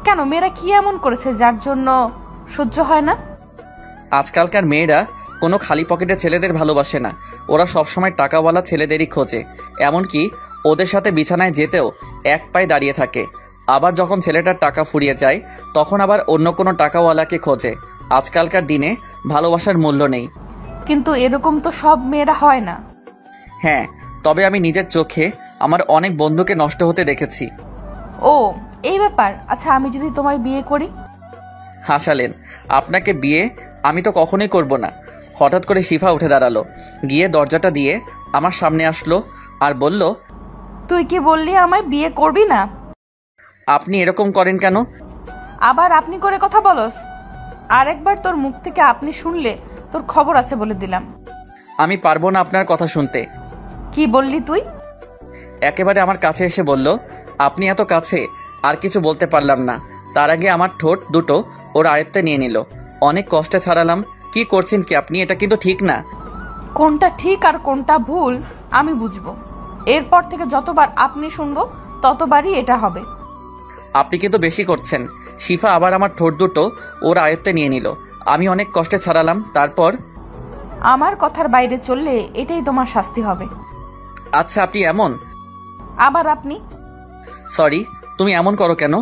কেন, মেয়েরা কি এমন করেছে যার জন্য সহ্য হয় না? আজকালকার মেয়েরা কোনো খালি পকেটে ছেলেদের ভালোবাসে না। ওরা সবসময় টাকাওয়ালা ছেলেদেরই খোঁজে। এমনকি ওদের সাথে বিছানায় যেতেও এক পায়ে দাঁড়িয়ে থাকে। আবার যখন ছেলেটার টাকা ফুরিয়ে যায়, তখন আবার অন্য কোনো টাকাওয়ালাকে খোঁজে। আজকালকার দিনে ভালোবাসার মূল্য নেই। কিন্তু এরকম তো সব মেয়েরা হয় না। হ্যাঁ, তবে আমি নিজের চোখে আমার অনেক বন্ধুকে নষ্ট হতে দেখেছি। ও, এই ব্যাপার। আচ্ছা, আমি যদি তোমায় বিয়ে করি? হাসালেন। আপনাকে বিয়ে আমি তো কখনোই করব না। হঠাৎ করে শিফা উঠে দাঁড়ালো, গিয়ে দরজাটা দিয়ে আমার সামনে আসলো আর বলল, তুই কি বললি আমায় বিয়ে করবি না? আপনি এরকম করেন কেন? আবার আপনি করে কথা বলস? আরেকবার তোর মুখ থেকে আপনি শুনলে তোর খবর আছে বলে দিলাম। আমি পারবো না আপনার কথা শুনতে। কি বললি তুই? একেবারে আমার কাছে এসে বলল, আপনি এত কাছে, আর কিছু বলতে পারলাম না। তার আগে আমার ঠোঁট দুটো ওর আয়ত্তে নিয়ে নিল। অনেক কষ্টে ছাড়ালাম। কি করছেন কি আপনি? এটা কিন্তু ঠিক না। কোনটা ঠিক আর কোনটা ভুল আমি বুঝবো। এরপর থেকে যতবার আপনি শুনবো ততবারই এটা হবে। আপনি কিন্তু বেশি করছেন। শিফা আবার আমার ঠোঁট দুটো ওর আয়ত্তে নিয়ে নিল। আমি অনেক কষ্টে ছাড়ালাম। তারপর আমার কথার বাইরে চললে এটাই তোমার শাস্তি হবে। আচ্ছা, আপনি এমন? আবার আপনি? সরি, তুমি এমন করো কেন?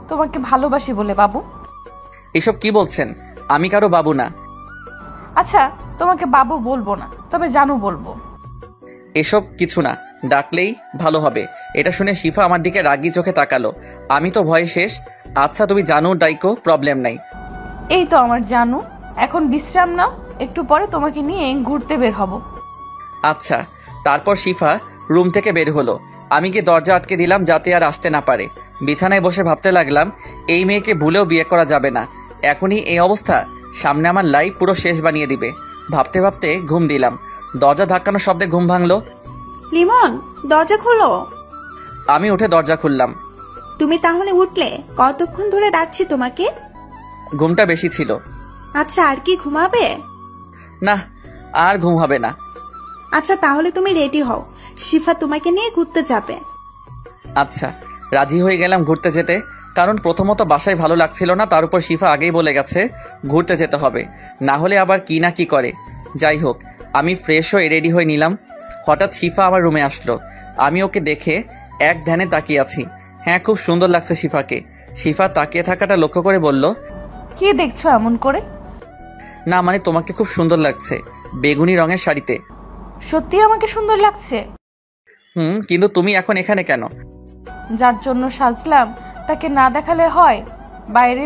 তোমাকে ভালোবাসি বলে বাবু। এসব কি বলছেন? আমি কারো বাবু না। আচ্ছা, তোমাকে বাবু বলবো না, তবে জানু বলবো। এসব কিছু না, ডাকলেই ভালো হবে। এটা শুনে শিফা আমার দিকে রাগি চোখে তাকালো। আমি তো ভয়ে শেষ। আচ্ছা তুমি জানো ডাইকো, প্রবলেম নাই। এই তো আমার জানু, এখন বিশ্রাম নাও, একটু পরে তোমাকে নিয়ে ঘুরতে বের হব। আচ্ছা। তারপর শিফা রুম থেকে বের হলো। আমি গিয়ে দরজা আটকে দিলাম যাতে আর আসতে না পারে। বিছানায় বসে ভাবতে লাগলাম, এই মেয়েকে ভুলেও বিয়ে করা যাবে না। এখনই এই অবস্থা, সামনে আমার লাইফ পুরো শেষ বানিয়ে দিবে। ভাবতে ভাবতে ঘুম দিলাম। দরজা ধাক্কানোর শব্দে ঘুম ভাঙলো। লিমন, দরজা খোলো। আমি উঠে দরজা খুললাম। তুমি তাহলে উঠলে? কতক্ষণ ধরে ডাকছি তোমাকে। ঘুমটা বেশি ছিল। আচ্ছা, আর কি ঘুমাবে? না, আর ঘুম হবে না। আচ্ছা তাহলে তুমি রেডি হও, শিফা তোমাকে নিয়ে ঘুরতে যাবে। আচ্ছা, রাজি হয়ে গেলাম ঘুরতে যেতে। কারণ প্রথমত বাসায় ভালো লাগছিল না, তার উপর শিফা আগেই বলে গেছে ঘুরতে যেতে হবে, না হলে আবার কি না কি করে। যাই হোক, আমি ফ্রেশ হয়ে রেডি হয়ে নিলাম। হঠাৎ শিফা আমার রুমে আসলো। আমি ওকে দেখে এক ধ্যানে তাকিয়ে আছি। হ্যাঁ, খুব সুন্দর লাগছে শিফাকে। শিফা তাকিয়ে থাকাটা লক্ষ্য করে বলল, কি দেখছো এমন করে? না মানে তোমাকে খুব সুন্দর লাগছে বেগুনি রঙের শাড়িতে। সত্যি আমাকে সুন্দর লাগছে? কিন্তু তুমি এখন এখানে কেন? যার জন্য সাজলাম তাকে না দেখালে হয়? বাইরে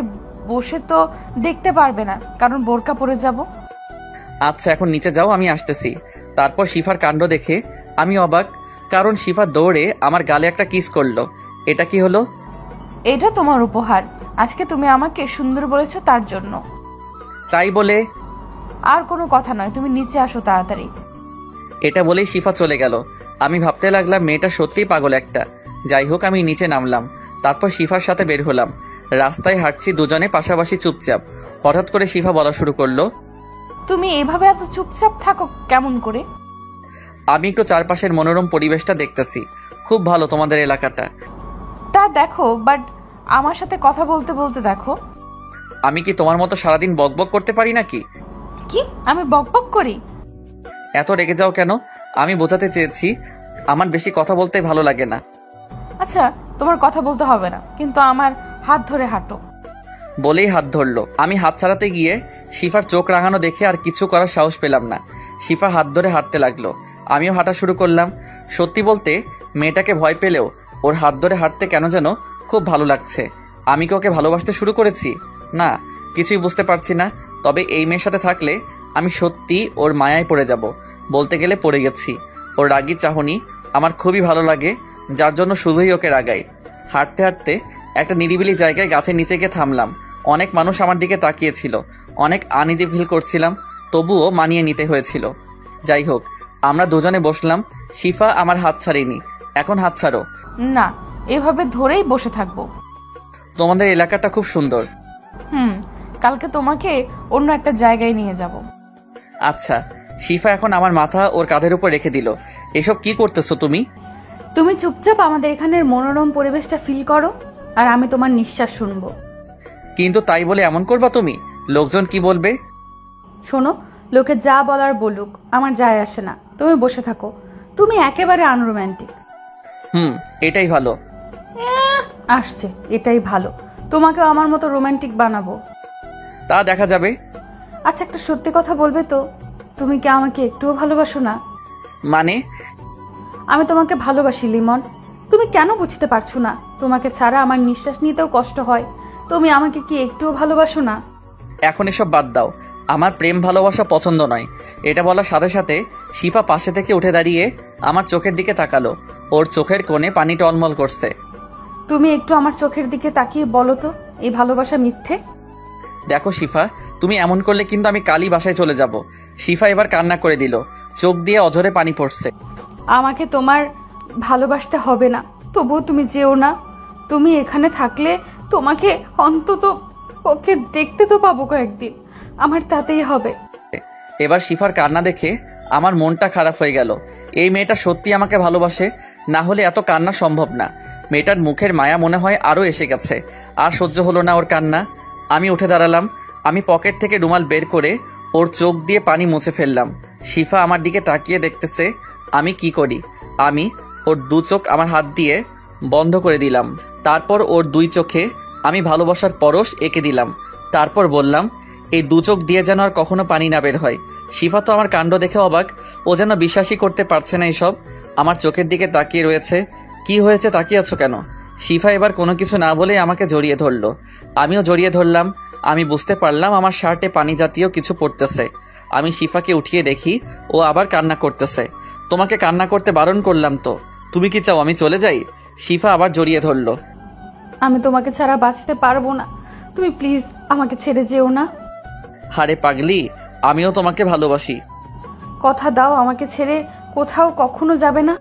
বসে তো দেখতে পারবে না, কারণ বোরকা পরে যাব। আচ্ছা এখন নিচে যাও, আমি আসতেছি। তারপর শিফার কাণ্ড দেখে আমি অবাক, কারণ শিফা দৌড়ে আমার গালে একটা কিস করলো। এটা কি হলো? এটা তোমার উপহার, আজকে তুমি আমাকে সুন্দর বলেছো তার জন্য। তাই বলে? আর কোনো কথা নয়, তুমি নিচে আসো তাড়াতাড়ি। এটা বলেই শিফা চলে গেল। আমি ভাবতে লাগলাম মেয়েটা সত্যিই পাগল একটা। যাই হোক, আমি নিচে নামলাম। তারপর শিফার সাথে বের হলাম। রাস্তায় হাঁটছি দুজনে পাশাপাশি চুপচাপ। হঠাৎ করে শিফা বলা শুরু করলো, তুমি এভাবে এত চুপচাপ থাকো কেমন করে? আমি একটু চারপাশের মনোরম পরিবেশটা দেখতেছি। খুব ভালো তোমাদের এলাকাটা। তা দেখো, বাট আমার সাথে কথা বলতে বলতে দেখো। আমি কি তোমার মতো সারাদিন বকবক করতে পারি নাকি? কি আমি বকবক করি? এত রেগে যাও কেন? আমি বোঝাতে চেয়েছি আমার বেশি কথা বলতে ভালো লাগে না। আচ্ছা, তোমার কথা বলতে হবে না, কিন্তু আমার হাত ধরে হাঁটো। বলেই হাত ধরলো। আমি হাত ছাড়াতে গিয়ে শিফার চোখ রাঙানো দেখে আর কিছু করার সাহস পেলাম না। শিফা হাত ধরে হাঁটতে লাগলো, আমিও হাঁটা শুরু করলাম। সত্যি বলতে মেয়েটাকে ভয় পেলেও ওর হাত ধরে হাঁটতে কেন যেন খুব ভালো লাগছে। আমি কি ওকে ভালোবাসতে শুরু করেছি? না, কিছুই বুঝতে পারছি না। তবে এই মেয়ের সাথে থাকলে আমি সত্যি ওর মায়ায় পড়ে যাব। বলতে গেলে পড়ে গেছি। ওর রাগী চাহনি আমার খুবই ভালো লাগে, যার জন্য শুধুই ওকে রাগাই। হাঁটতে হাঁটতে একটা নিরিবিলি জায়গায় গাছের নিচে গিয়ে থামলাম। অনেক মানুষ আমার দিকে তাকিয়েছিল। অনেক আনইজি ফিল করছিলাম, তবুও মানিয়ে নিতে হয়েছিল। যাই হোক, আমরা দুজনে বসলাম। শিফা আমার হাত ছাড়েনি। এখন হাত ছাড়ো। না, এভাবে ধরেই বসে থাকবো। তোমাদের এলাকাটা খুব সুন্দর। কালকে তোমাকে অন্য একটা জায়গায় নিয়ে যাব। আচ্ছা। শিফা এখন আমার মাথা ওর কাঁধের উপর রেখে দিল। এসব কি করতেছো তুমি? তুমি চুপচাপ আমাদের এখানের মনোরম পরিবেশটা ফিল করো, আর আমি তোমার নিঃশ্বাস শুনবো। কিন্তু তাই বলে এমন করবা তুমি? লোকজন কি বলবে? শোনো, লোকে যা বলার বলুক, আমার যায় আসে না। তুমি বসে থাকো। তুমি একেবারে আনরোম্যান্টিক। এটাই ভালো। আসছে, এটাই ভালো। তোমাকে আমার মতো রোমান্টিক বানাবো। তা দেখা যাবে। আচ্ছা, একটা সত্যি কথা বলবে তো, তুমি কি আমাকে একটুও ভালোবাসো না? মানে? আমি তোমাকে ভালোবাসি লিমন। তুমি কেন বুঝতে পারছো না? তোমাকে ছাড়া আমার নিঃশ্বাস নিতেও কষ্ট হয়। তুমি আমাকে কি একটুও ভালোবাসো না? এখন এসব বাদ দাও। আমার প্রেম ভালোবাসা পছন্দ নয়। এটা বলার সাথে সাথে শিফা পাশে থেকে উঠে দাঁড়িয়ে আমার চোখের দিকে তাকালো। ওর চোখের কোণে পানি টলমল করছে। তুমি একটু আমার চোখের দিকে তাকিয়ে বলো তো, এই ভালোবাসা মিথ্যে? দেখো শিফা, তুমি এমন করলে কিন্তু আমি কালই বাসায় চলে যাব। শিফা এবার কান্না করে দিল। চোখ দিয়ে অঝরে পানি পড়ছে। আমাকে তোমার ভালোবাসতে হবে না, তবুও তুমি যেও না। তুমি এখানে থাকলে তোমাকে অন্তত ওকে দেখতে তো পাবো কয়েকদিন, আমার তাতেই হবে। এবার শিফার কান্না দেখে আমার মনটা খারাপ হয়ে গেল। এই মেয়েটা সত্যি আমাকে ভালোবাসে, না হলে এত কান্না সম্ভব না। মেয়েটার মুখের মায়া মনে হয় আরও এসে গেছে। আর সহ্য হলো না ওর কান্না। আমি উঠে দাঁড়ালাম। আমি পকেট থেকে রুমাল বের করে ওর চোখ দিয়ে পানি মুছে ফেললাম। শিফা আমার দিকে তাকিয়ে দেখতেছে আমি কি করি। আমি ওর দু চোখ আমার হাত দিয়ে বন্ধ করে দিলাম। তারপর ওর দুই চোখে আমি ভালোবাসার পরশ এঁকে দিলাম। তারপর বললাম, এই দু চোখ দিয়ে যেন আর কখনো পানি না বের হয়। শিফা তো আমার কাণ্ড দেখে অবাক। ও যেন বিশ্বাসই করতে পারছে না এসব। আমার চোখের দিকে তাকিয়ে রয়েছে। কি হয়েছে, তাকিয়ে আছো কেন? শিফা এবার কোনো কিছু না বলেই আমাকে জড়িয়ে ধরলো। আমিও জড়িয়ে ধরলাম। আমি বুঝতে পারলাম আমার শার্টে পানি জাতীয় কিছু পড়তেছে। আমি শিফাকে উঠিয়ে দেখি ও আবার কান্না করতেছে। তোমাকে কান্না করতে বারণ করলাম তো, তুমি কি চাও আমি চলে যাই? শিফা আবার জড়িয়ে ধরলো। আমি তোমাকে ছাড়া বাঁচতে পারবো না, তুমি প্লিজ আমাকে ছেড়ে যেও না। হারে পাগলি, আমিও তোমাকে ভালোবাসি। কথা দাও আমাকে ছেড়ে কোথাও কখনো যাবে না।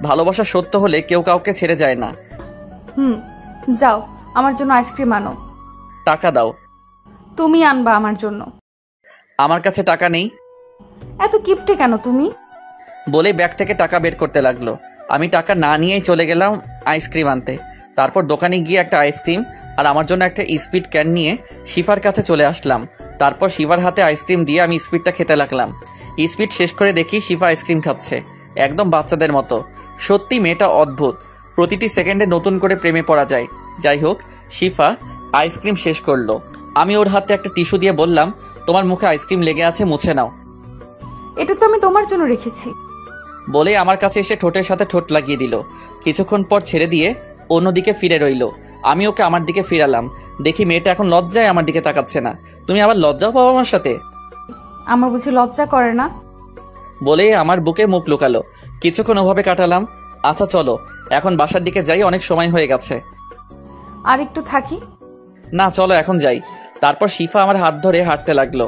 ভালোবাসা সত্য হলে কেউ কাউকে ছেড়ে যায় না। যাও, আমার জন্য আইসক্রিম আনো। টাকা দাও। তুমি আনবা আমার জন্য। আমার কাছে টাকা নেই। এত কিপটে কেন তুমি? বলে ব্যাগ থেকে টাকা বের করতে লাগলো। আমি টাকা না নিয়েই চলে গেলাম আইসক্রিম আনতে। তারপর দোকানে গিয়ে একটা আইসক্রিম আর আমার জন্য একটা স্পিড ক্যান নিয়ে শিফার কাছে চলে আসলাম। তারপর শিফার হাতে আইসক্রিম দিয়ে আমি স্পিডটা খেতে লাগলাম। স্পিড শেষ করে দেখি শিফা আইসক্রিম খাচ্ছে, একদম বাচ্চাদের মতো। সত্যি মেয়েটা অদ্ভুত, প্রতিটি সেকেন্ডে নতুন করে প্রেমে পড়া যায়। যাই হোক, শিফা আইসক্রিম শেষ করলো। আমি ওর হাতে একটা টিস্যু দিয়ে বললাম, তোমার মুখে আইসক্রিম লেগে আছে, মুছে নাও। এটা তো আমি তোমার জন্য রেখেছি। বলে আমার কাছে এসে ঠোঁটের সাথে ঠোঁট লাগিয়ে দিল। কিছুক্ষণ পর ছেড়ে দিয়ে অন্যদিকে ফিরে রইল। আমি ওকে আমার দিকে ফিরালাম। দেখি মেয়েটা এখন লজ্জায় আমার দিকে তাকাচ্ছে না। তুমি আবার লজ্জাও পাবো আমার সাথে? আমার বুঝি লজ্জা করে না? বলে আমার বুকে মুখ লুকালো। কিছুক্ষণ ওভাবে কাটালাম। আচ্ছা চলো এখন বাসার দিকে যাই, অনেক সময় হয়ে গেছে। আর একটু থাকি? না চলো এখন যাই। তারপর শিফা আমার হাত ধরে হাঁটতে লাগলো।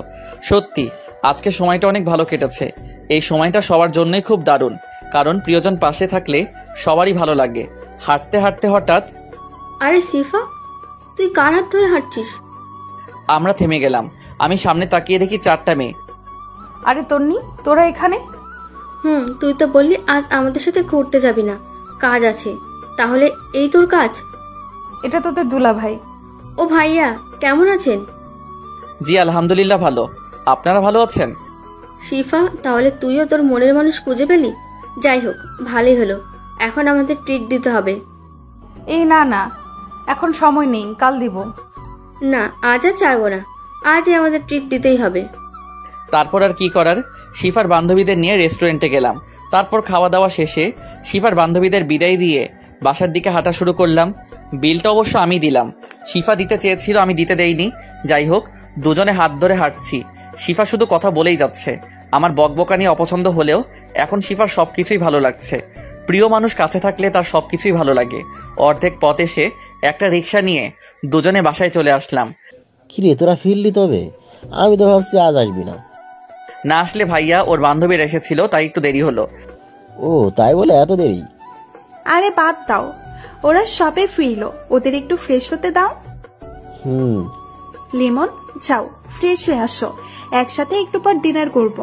সত্যি আজকে সময়টা অনেক ভালো কেটেছে। এই সময়টা সবার জন্যই খুব দারুণ, কারণ প্রিয়জন পাশে থাকলে সবারই ভালো লাগে। হাঁটতে হাঁটতে হঠাৎ, আরে সিফা, তুই কার হাত ধরে হাঁটছিস? আমরা থেমে গেলাম। আমি সামনে তাকিয়ে দেখি 4টা মেয়ে। আরে তন্নি, তোরা এখানে? তুই তো বললি আজ আমাদের সাথে ঘুরতে যাবি না, কাজ আছে। তাহলে এই তোর কাজ? এটা তোদের দুলা ভাই। ও ভাইয়া, কেমন আছেন? জি আলহামদুলিল্লাহ ভালো। আপনারা ভালো আছেন? শিফা, তাহলে তুইও তোর মনের মানুষ খুঁজে পেলি। যাই হোক, ভালোই হলো। এখন আমাদের ট্রিট দিতে হবে। এই না না, এখন সময় নেই, কাল দিব। না, আজ আর ছাড়বো না, আজই আমাদের ট্রিট দিতেই হবে। তারপর আর কি করার, শিফার বান্ধবীদের নিয়ে রেস্টুরেন্টে গেলাম। তারপর খাওয়া দাওয়া শেষে শিফার বান্ধবীদের বিদায় দিয়ে বাসার দিকে হাঁটা শুরু করলাম। বিলটা অবশ্য আমি দিলাম, শিফা দিতে চেয়েছিল, আমি দিতে দেইনি। যাই হোক, দুজনে হাত ধরে হাঁটছি। শিফা শুধু কথা বলেই যাচ্ছে। আমার বকবকানি অপছন্দ হলেও এখন শিফার সব কিছুই ভালো লাগছে। প্রিয় মানুষ কাছে থাকলে তার সব কিছুই ভালো লাগে। অর্ধেক পথ এসে একটা রিক্সা নিয়ে দুজনে বাসায় চলে আসলাম। কিরে তোরা ফিরলি? তবে আমি তো ভাবছি আজ আসবি না। না আসলে ভাইয়া ওর বান্ধবীর এসেছিল, তাই একটু দেরি হলো। ও তাই বলে এত দেরি? আরে বাদ দাও, ওরা সবে ফিরলো, ওদের একটু ফ্রেশ হতে দাও। লিমন, যাও ফ্রেশ হয়ে আসো, একসাথে একটু পর ডিনার করব।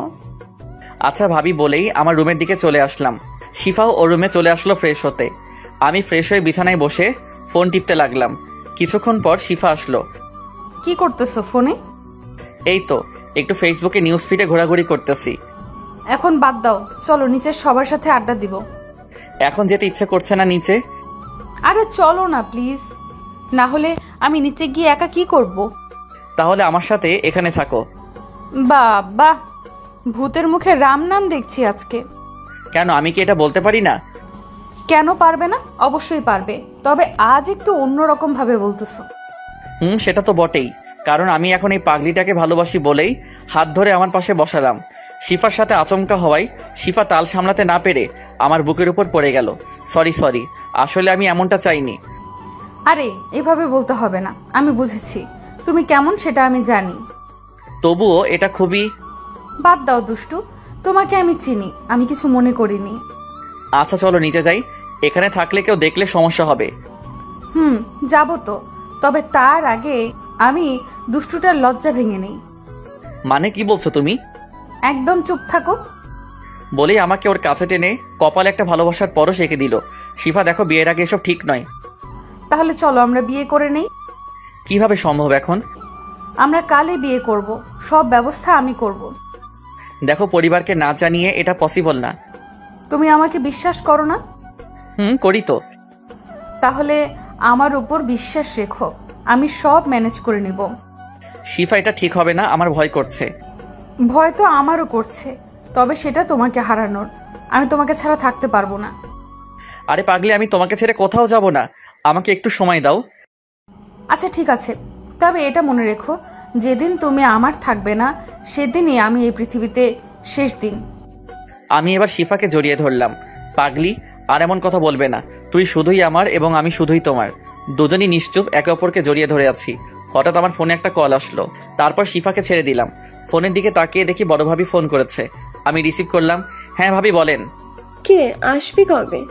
আচ্ছা ভাবি বলেই আমার রুমের দিকে চলে আসলাম। শিফাও ওর রুমে চলে আসলো ফ্রেশ হতে। আমি ফ্রেশ হয়ে বিছানায় বসে ফোন টিপতে লাগলাম। কিছুক্ষণ পর শিফা আসলো। কি করতেছো ফোনে? এই তো একটু ফেসবুকে নিউজ ফিডে ঘোরাঘুরি করতেছি। এখন বাদ দাও, চলো নিচে সবার সাথে আড্ডা দিব। এখন যেতে ইচ্ছে করছে না নিচে। আরে চলো না প্লিজ, না হলে আমি নিচে গিয়ে একা কি করব? তাহলে আমার সাথে এখানে থাকো। বাবা, ভূতের মুখে রাম নাম দেখছি আজকে। কেন, আমি কি এটা বলতে পারি না? কেন পারবে না? অবশ্যই পারবে, তবে আজ একটু অন্যরকম ভাবে বলতেছো। সেটা তো বটেই, কারণ আমি এখন এই পাগলিটাকে ভালোবাসি বলেই হাত ধরে আমার পাশে বসালাম। শিফার সাথে আচমকা হওয়ায় শিফা তাল সামলাতে না পেরে আমার বুকের উপর পড়ে গেল। সরি, আসলে আমি এমনটা চাইনি। আরে এভাবে বলতে হবে না, আমি বুঝেছি তুমি কেমন সেটা আমি জানি। তবুও এটা খুবই... বাদ দাও দুষ্টু, তোমাকে আমি চিনি, আমি কিছু মনে করিনি। আচ্ছা চলো নিচে যাই, এখানে থাকলে কেউ দেখলে সমস্যা হবে। যাবো তো, তবে তার আগে আমি দুষ্টুটার লজ্জা ভেঙে নেই। মানে কি বলছো তুমি? একদম চুপ থাকো। বলেই আমাকে ওর কাছে টেনে কপালে একটা ভালোবাসার পরশ এঁকে দিল। শিফা দেখো, বিয়ের আগে এসব ঠিক নয়। তাহলে চলো আমরা বিয়ে করে নেই। কিভাবে সম্ভব এখন? আমরা কালে বিয়ে করব, সব ব্যবস্থা আমি করব। দেখো, পরিবারকে না জানিয়ে এটা পসিবল না। তুমি আমাকে বিশ্বাস করো না? করি তো। তাহলে আমার উপর বিশ্বাস রেখো, আমি সব ম্যানেজ করে নিব। শিফা, এটা ঠিক হবে না, আমার ভয় করছে। ভয় তো আমারও করছে, তবে সেটা তোমাকে হারানোর। আমি তোমাকে ছাড়া থাকতে পারবো না। আরে পাগলি, আমি তোমাকে ছেড়ে কোথাও যাব না, আমাকে একটু সময় দাও। আচ্ছা ঠিক আছে, তবে এটা মনে রেখো, যেদিন তুমি আমার থাকবে না সেদিনই আমি এই পৃথিবীতে শেষ দিন। আমি এবার শিফাকে জড়িয়ে ধরলাম। পাগলি, আর এমন কথা বলবে না, তুই শুধুই আমার এবং আমি শুধুই তোমার। দুজনই নিশ্চুপ একে অপরকে জড়িয়ে ধরে আছি। হঠাৎ আমার ফোনে একটা কল আসলো, তারপর শিফাকে ছেড়ে দিলাম। ফোনের দিকে তাকিয়ে দেখি বড় ভাবি ফোন করেছে। আমি রিসিভ করলাম। হ্যাঁ ভাবি বলেন। কে আসবি কবে?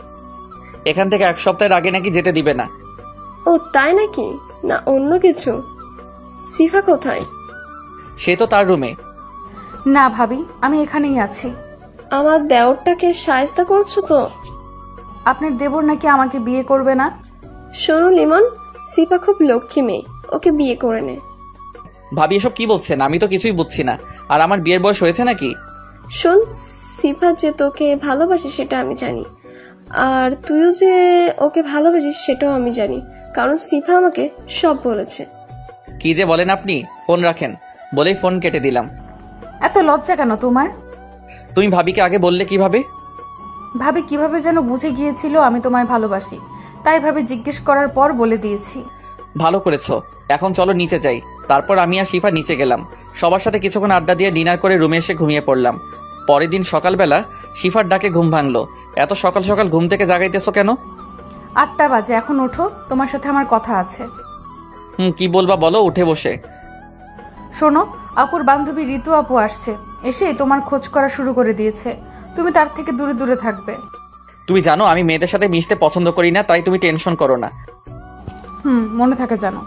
এখান থেকে 1 সপ্তাহের আগে নাকি যেতে দিবে না। ও তাই নাকি? না অন্য কিছু? সিফা কোথায়? সে তো তার রুমে। না ভাবি, আমি এখানেই আছি। আমার দেওরটাকে শায়েস্তা করছো তো? আপনার দেবর নাকি আমাকে বিয়ে করবে না। শোনো লিমন, সিফা খুব লক্ষ্মী মেয়ে, ওকে বিয়ে করে নে। ভাবি এসব কি বলছেন? আমি তো কিছুই বুঝছি না। আর আমার বিয়ের বয়স হয়েছে নাকি? শোন, সিফা যে তোকে ভালোবাসে সেটা আমি জানি, আর তুইও যে ওকে ভালোবাসিস সেটাও আমি জানি, কারণ সিফা আমাকে সব বলেছে। কি যে বলেন আপনি? ফোন রাখেন বলেই ফোন কেটে দিলাম। এত লজ্জা কেন তোমার? তুমি ভাবিকে আগে বললে কিভাবে? ভাবি কিভাবে যেন বুঝে গিয়েছিল আমি তোমায় ভালোবাসি, তাই ভাবে জিজ্ঞেস করার পর বলে দিয়েছি। ভালো করেছো। এখন চলো নিচে যাই। তারপর আমি আর শিফা নিচে গেলাম। সবার সাথে কিছুক্ষণ আড্ডা দিয়ে ডিনার করে রুমে এসে ঘুমিয়ে পড়লাম। পরের দিন সকালবেলা শিফার ডাকে ঘুম ভাঙলো। এত সকাল সকাল ঘুম থেকে জাগাইতেছো কেন? 8টা বাজে, এখন ওঠো, তোমার সাথে আমার কথা আছে। কি বলবা বলো, উঠে বসে। শোনো, আপুর বান্ধবী ঋতু আপু আসছে, এসে তোমার খোঁজ করা শুরু করে দিয়েছে। তুমি তার থেকে দূরে দূরে থাকবে। তুমি জানো আমি মেয়েদের সাথে মিশতে পছন্দ করি না, তাই তুমি টেনশন করো না। মনে থাকে জানো।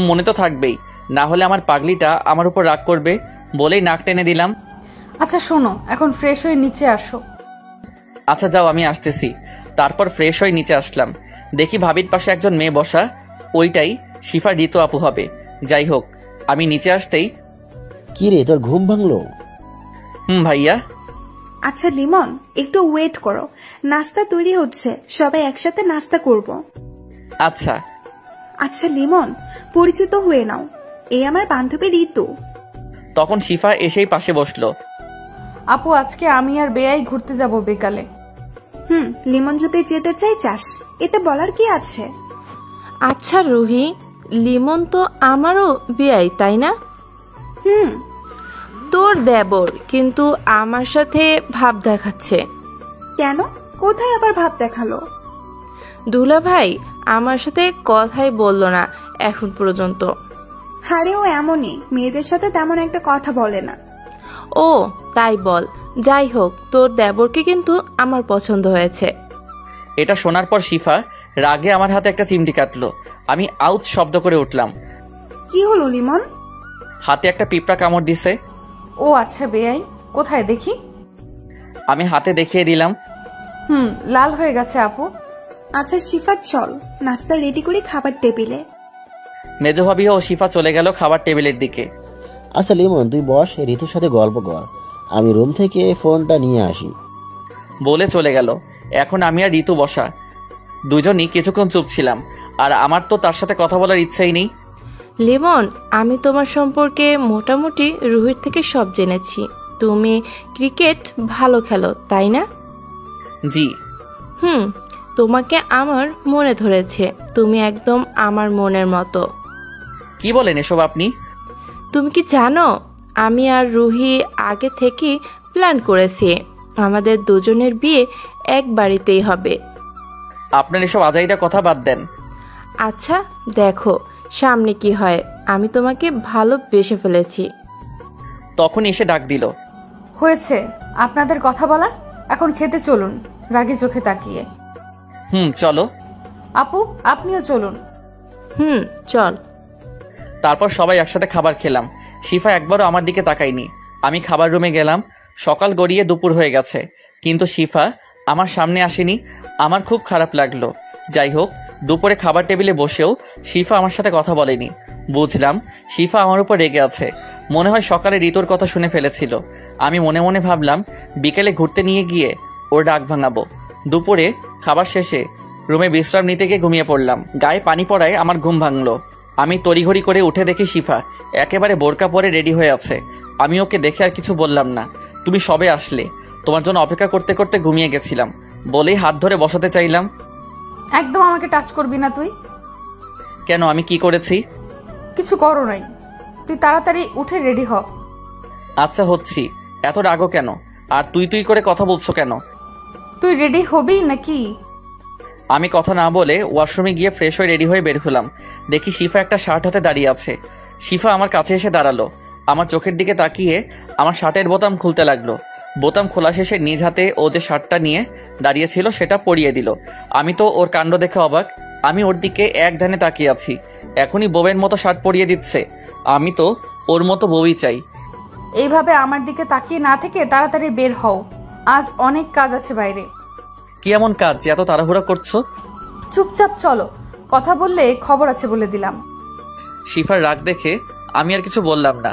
মনে তো থাকবেই, না হলে আমার পাগলিটা আমার উপর রাগ করবে বলেই নাক টেনে দিলাম। আচ্ছা শোনো, এখন ফ্রেশ হয়ে নিচে আসো। আচ্ছা যাও, আমি আসতেছি। তারপর ফ্রেশ হয়ে নিচে আসলাম। দেখি ভাবির পাশে একজন মেয়ে বসা, ওইটাই শিফা ঋতু আপু হবে। যাই হোক, আমি নিচে আসতেই, কি রে তোর ঘুম ভাঙলো? ভাইয়া। আচ্ছা লিমন, একটু ওয়েট করো, নাস্তা তৈরি হচ্ছে, সবাই একসাথে নাস্তা করব। আচ্ছা। আচ্ছা লিমন, পরিচিত হয়ে নাও, এই আমার বান্ধবী ঋতু। তখন শিফা এসেই পাশে বসলো। আপু আজকে আমি আর বেয়াই ঘুরতে যাব বিকালে। লিমন যদি যেতে চাই চাস, এতে বলার কি আছে? আচ্ছা রুহি, লিমন তো আমারও বিয়াই তাই না? তোর দেবর কিন্তু আমার সাথে ভাব দেখাচ্ছে কেন? কোথায় আবার ভাব দেখালো? দুলা ভাই আমার সাথে কথাই বললো না এখন পর্যন্ত। হারে ও এমনই, মেয়েদের সাথে তেমন একটা কথা বলে না। ও তাই বল। যাই হোক, তোর দেবরকে কিন্তু আমার পছন্দ হয়েছে। এটা শোনার পর শিফা রাগে আমার হাতে একটা চিমটি কাটলো। আমি আউট শব্দ করে উঠলাম। কি হলো লিমন? হাতে একটা পিঁপড়া কামড় দিছে। ও আচ্ছা বেয়াই, কোথায় দেখি? আমি হাতে দেখিয়ে দিলাম। লাল হয়ে গেছে আপু। আচ্ছা শিফা চল, নাস্তা রেডি করি খাবার টেবিলে। মেজো ভাবি ও শিফা চলে গেল খাবার টেবিলের দিকে। আচ্ছা লিমন তুই বস, ঋতুর সাথে গল্প কর, আমি রুম থেকে ফোনটা নিয়ে আসি বলে চলে গেল। এখন আমি আর ঋতু বসা, দুজনই কিছুক্ষণ চুপ ছিলাম। আর আমার তো তার সাথে কথা বলার ইচ্ছাই নেই। লিমন, আমি তোমার সম্পর্কে মোটামুটি রুহির থেকে সব জেনেছি। তুমি ক্রিকেট ভালো খেলো তাই না? জি। তোমাকে আমার মনে ধরেছে, তুমি একদম আমার মনের মতো। কি বলেন এসব আপনি? তুমি কি জানো আমি আর রুহি আগে থেকে প্ল্যান করেছি আমাদের দুজনের বিয়ে এক বাড়িতেই হবে। আপনার এসব আজাইরা কথা বাদ দেন। আচ্ছা দেখো সামনে কি হয়, আমি তোমাকে ভালোবেসে ফেলেছি। তখন এসে ডাক দিল। হয়েছে আপনাদের কথা বলা, এখন খেতে চলুন রাগে চোখে তাকিয়ে। চলো। আপু আপনিও চলুন। চল। তারপর সবাই একসাথে খাবার খেলাম। শিফা একবারও আমার দিকে তাকায়নি। আমি খাবার রুমে গেলাম। সকাল গড়িয়ে দুপুর হয়ে গেছে, কিন্তু শিফা আমার সামনে আসেনি। আমার খুব খারাপ লাগলো। যাই হোক, দুপুরে খাবার টেবিলে বসেও শিফা আমার সাথে কথা বলেনি। বুঝলাম শিফা আমার উপর রেগে আছে। মনে হয় সকালে ঋতুর কথা শুনে ফেলেছিল। আমি মনে মনে ভাবলাম বিকেলে ঘুরতে নিয়ে গিয়ে ওর রাগ ভাঙাবো। দুপুরে খাবার শেষে রুমে বিশ্রাম নিতে গিয়ে ঘুমিয়ে পড়লাম। গায়ে পানি পড়ায় আমার ঘুম ভাঙলো। আমি তড়িঘড়ি করে উঠে দেখি শিফা একেবারে বোরকা পরে রেডি হয়ে আছে। আমি ওকে দেখে আর কিছু বললাম না। তুমি সবে আসলে, তোমার জন্য অপেক্ষা করতে করতে ঘুমিয়ে গেছিলাম বলেই হাত ধরে বসাতে চাইলাম। একদম আমাকে টাচ করবি না তুই। কেন, আমি কি করেছি? কিছু করো নাই, তুই তাড়াতাড়ি উঠে রেডি হ। আচ্ছা হচ্ছি, এত রাগও কেন? আর তুই তুই করে কথা বলছো কেন? তুই রেডি হবি নাকি? আমি কথা না বলে ওয়াশরুমে গিয়ে ফ্রেশ হয়ে রেডি হয়ে বের হলাম। দেখি শিফা একটা শার্ট হাতে দাঁড়িয়ে আছে। শিফা আমার কাছে এসে দাঁড়ালো, আমার চোখের দিকে তাকিয়ে আমার শার্টের বোতাম খুলতে লাগলো। বোতাম খোলা শেষে নিজ হাতে ও যে শার্টটা নিয়ে দাঁড়িয়েছিল সেটা পরিয়ে দিল। আমি তো ওর কাণ্ড দেখে অবাক। আমি ওর দিকে এক ধ্যানে তাকিয়ে আছি। এখনই বউয়ের মতো শার্ট পরিয়ে দিচ্ছে। আমি তো ওর মতো বউই চাই। এইভাবে আমার দিকে তাকিয়ে না থেকে তাড়াতাড়ি বের হও, আজ অনেক কাজ আছে বাইরে। কি এমন কাজ যে এত তাড়াহুড়া করছো? চুপচাপ চলো, কথা বললে খবর আছে বলে দিলাম। শিফার রাগ দেখে আমি আর কিছু বললাম না।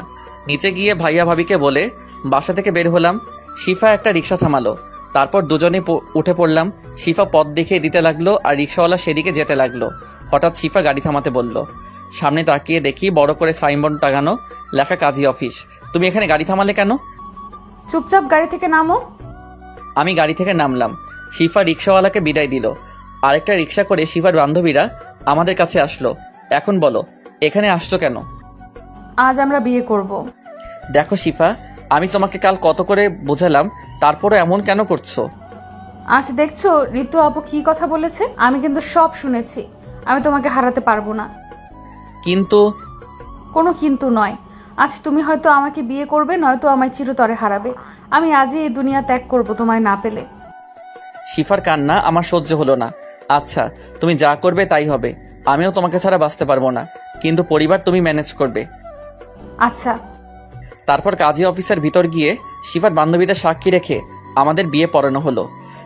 নিচে গিয়ে ভাইয়া ভাবিকে বলে বাসা থেকে বের হলাম। শিফা একটা রিক্সা থামালো, তারপর দুজনে উঠে পড়লাম। শিফা পথ দেখিয়ে দিতে লাগলো আর রিক্সাওয়ালা সেদিকে যেতে লাগলো। হঠাৎ শিফা গাড়ি থামাতে বলল। সামনে তাকিয়ে দেখি বড় করে সাইনবোর্ড টাঙানো, লেখা কাজী অফিস। তুমি এখানে গাড়ি থামালে কেন? চুপচাপ গাড়ি থেকে নামো। আমি গাড়ি থেকে নামলাম। শিফা রিক্সাওয়ালাকে বিদায় দিল। আরেকটা রিক্সা করে শিফার বান্ধবীরা আমাদের কাছে আসলো। এখন বলো, এখানে আসছো কেন? আজ আমরা বিয়ে করব। দেখো শিফা, আমি তোমাকে কাল কত করে বোঝালাম, তারপরে এমন কেন করছো? আজ দেখছো ঋতু আপু কি কথা বলেছে? আমি কিন্তু সব শুনেছি। আমি তোমাকে হারাতে পারবো না। কিন্তু কোনো কিন্তু নয়। আজ তুমি হয়তো আমাকে বিয়ে করবে, নয়তো আমায় চিরতরে হারাবে। আমি আজই এই দুনিয়া ত্যাগ করব তোমায় না পেলে। শিফার কান্না আমার সহ্য হলো না। আচ্ছা, তুমি যা করবে তাই হবে। আমিও তোমাকে ছাড়া বাঁচতে পারবো না, কিন্তু পরিবার তুমি ম্যানেজ করবে। আচ্ছা। তারপর কাজী অফিসের ভিতর গিয়ে শিফার বান্ধবীদের সাক্ষী রেখে আমাদের বিয়ে পড়ানো হলো।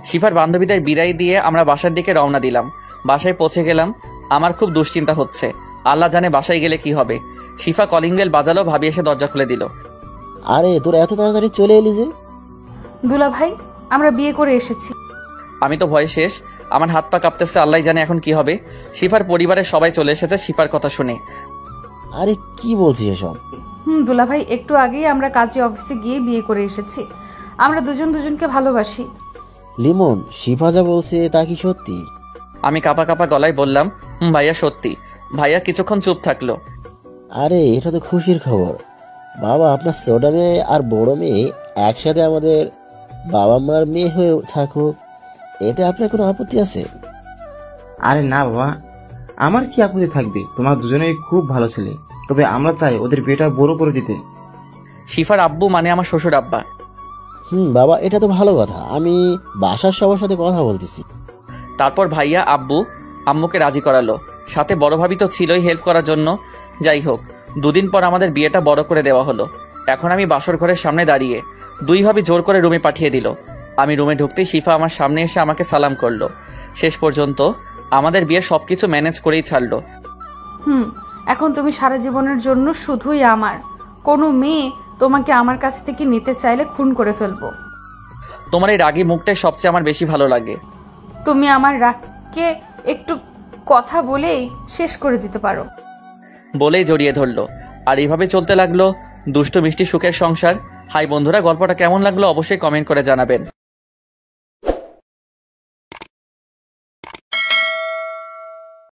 শিফার বান্ধবীদের বিদায় দিয়ে আমরা বাসার দিকে রওনা দিলাম। বাসায় পৌঁছে গেলাম। আমার খুব দুশ্চিন্তা হচ্ছে, আল্লাহ জানে বাসায় গেলে কি হবে। শিফা কলিং বেল বাজালো, ভাবি এসে দরজা খুলে দিল। আরে তোরা এত তাড়াতাড়ি চলে এলি যে? দুলা ভাই, আমরা বিয়ে করে এসেছি। আমি তো ভয়ে শেষ, আমার হাত পা কাঁপতেছে, আল্লাহ জানে এখন কি হবে। শিফার পরিবারের সবাই চলে এসেছে শিফার কথা শুনে। আরে কি বলছিস এসব? দুলা ভাই, একটু আগেই আমরা কাজী অফিসে গিয়ে বিয়ে করে এসেছি। আমরা দুজন দুজনকে ভালোবাসি। লিমন, শিফা যা বলছে তা কি সত্যি? আমি কাঁপা কাঁপা গলায় বললাম, ভাইয়া সত্যি। ভাইয়া কিছুক্ষণ চুপ থাকলো। আরে এটা তো খুশির খবর বাবা, আপনার ছোট মেয়ে আর বড় মেয়ে একসাথে আমাদের বাবা মার মেয়ে হয়ে থাকুক, এতে আপনার কোনো আপত্তি আছে? আরে না বাবা, আমার কি আপত্তি থাকবে? তোমার দুজনেই খুব ভালো ছেলে, তবে আমরা চাই ওদের বিয়েটা বড় করে দিতে। শিফার আব্বু মানে আমার শ্বশুর আব্বা। বাবা, এটা তো ভালো কথা, আমি বাসার সবার সাথে কথা বলতেছি। তারপর ভাইয়া আব্বু আম্মুকে রাজি করালো, সাথে বড় ভাবি তো ছিলই হেল্প করার জন্য। যাই হোক, দুদিন পর আমাদের বিয়েটা বড় করে দেওয়া হলো। এখন আমি বাসর ঘরের সামনে দাঁড়িয়ে, দুই ভাবি জোর করে রুমে পাঠিয়ে দিল। আমি রুমে ঢুকতেই শিফা আমার সামনে এসে আমাকে সালাম করলো। শেষ পর্যন্ত আমাদের বিয়ে সবকিছু ম্যানেজ করেই ছাড়লো। এখন তুমি সারা জীবনের জন্য শুধুই আমার। কোনো মেয়ে তোমাকে আমার কাছ থেকে নিতে চাইলে খুন করে ফেলবো। তোমার এই রাগী মুখটাই সবচেয়ে আমার বেশি ভালো লাগে। তুমি আমার রাগকে একটু কথা বলেই শেষ করে দিতে পারো। বলেই জড়িয়ে ধরলো। আর এইভাবে চলতে লাগলো দুষ্টু মিষ্টি সুখের সংসার। হাই বন্ধুরা, গল্পটা কেমন লাগলো অবশ্যই কমেন্ট করে জানাবেন।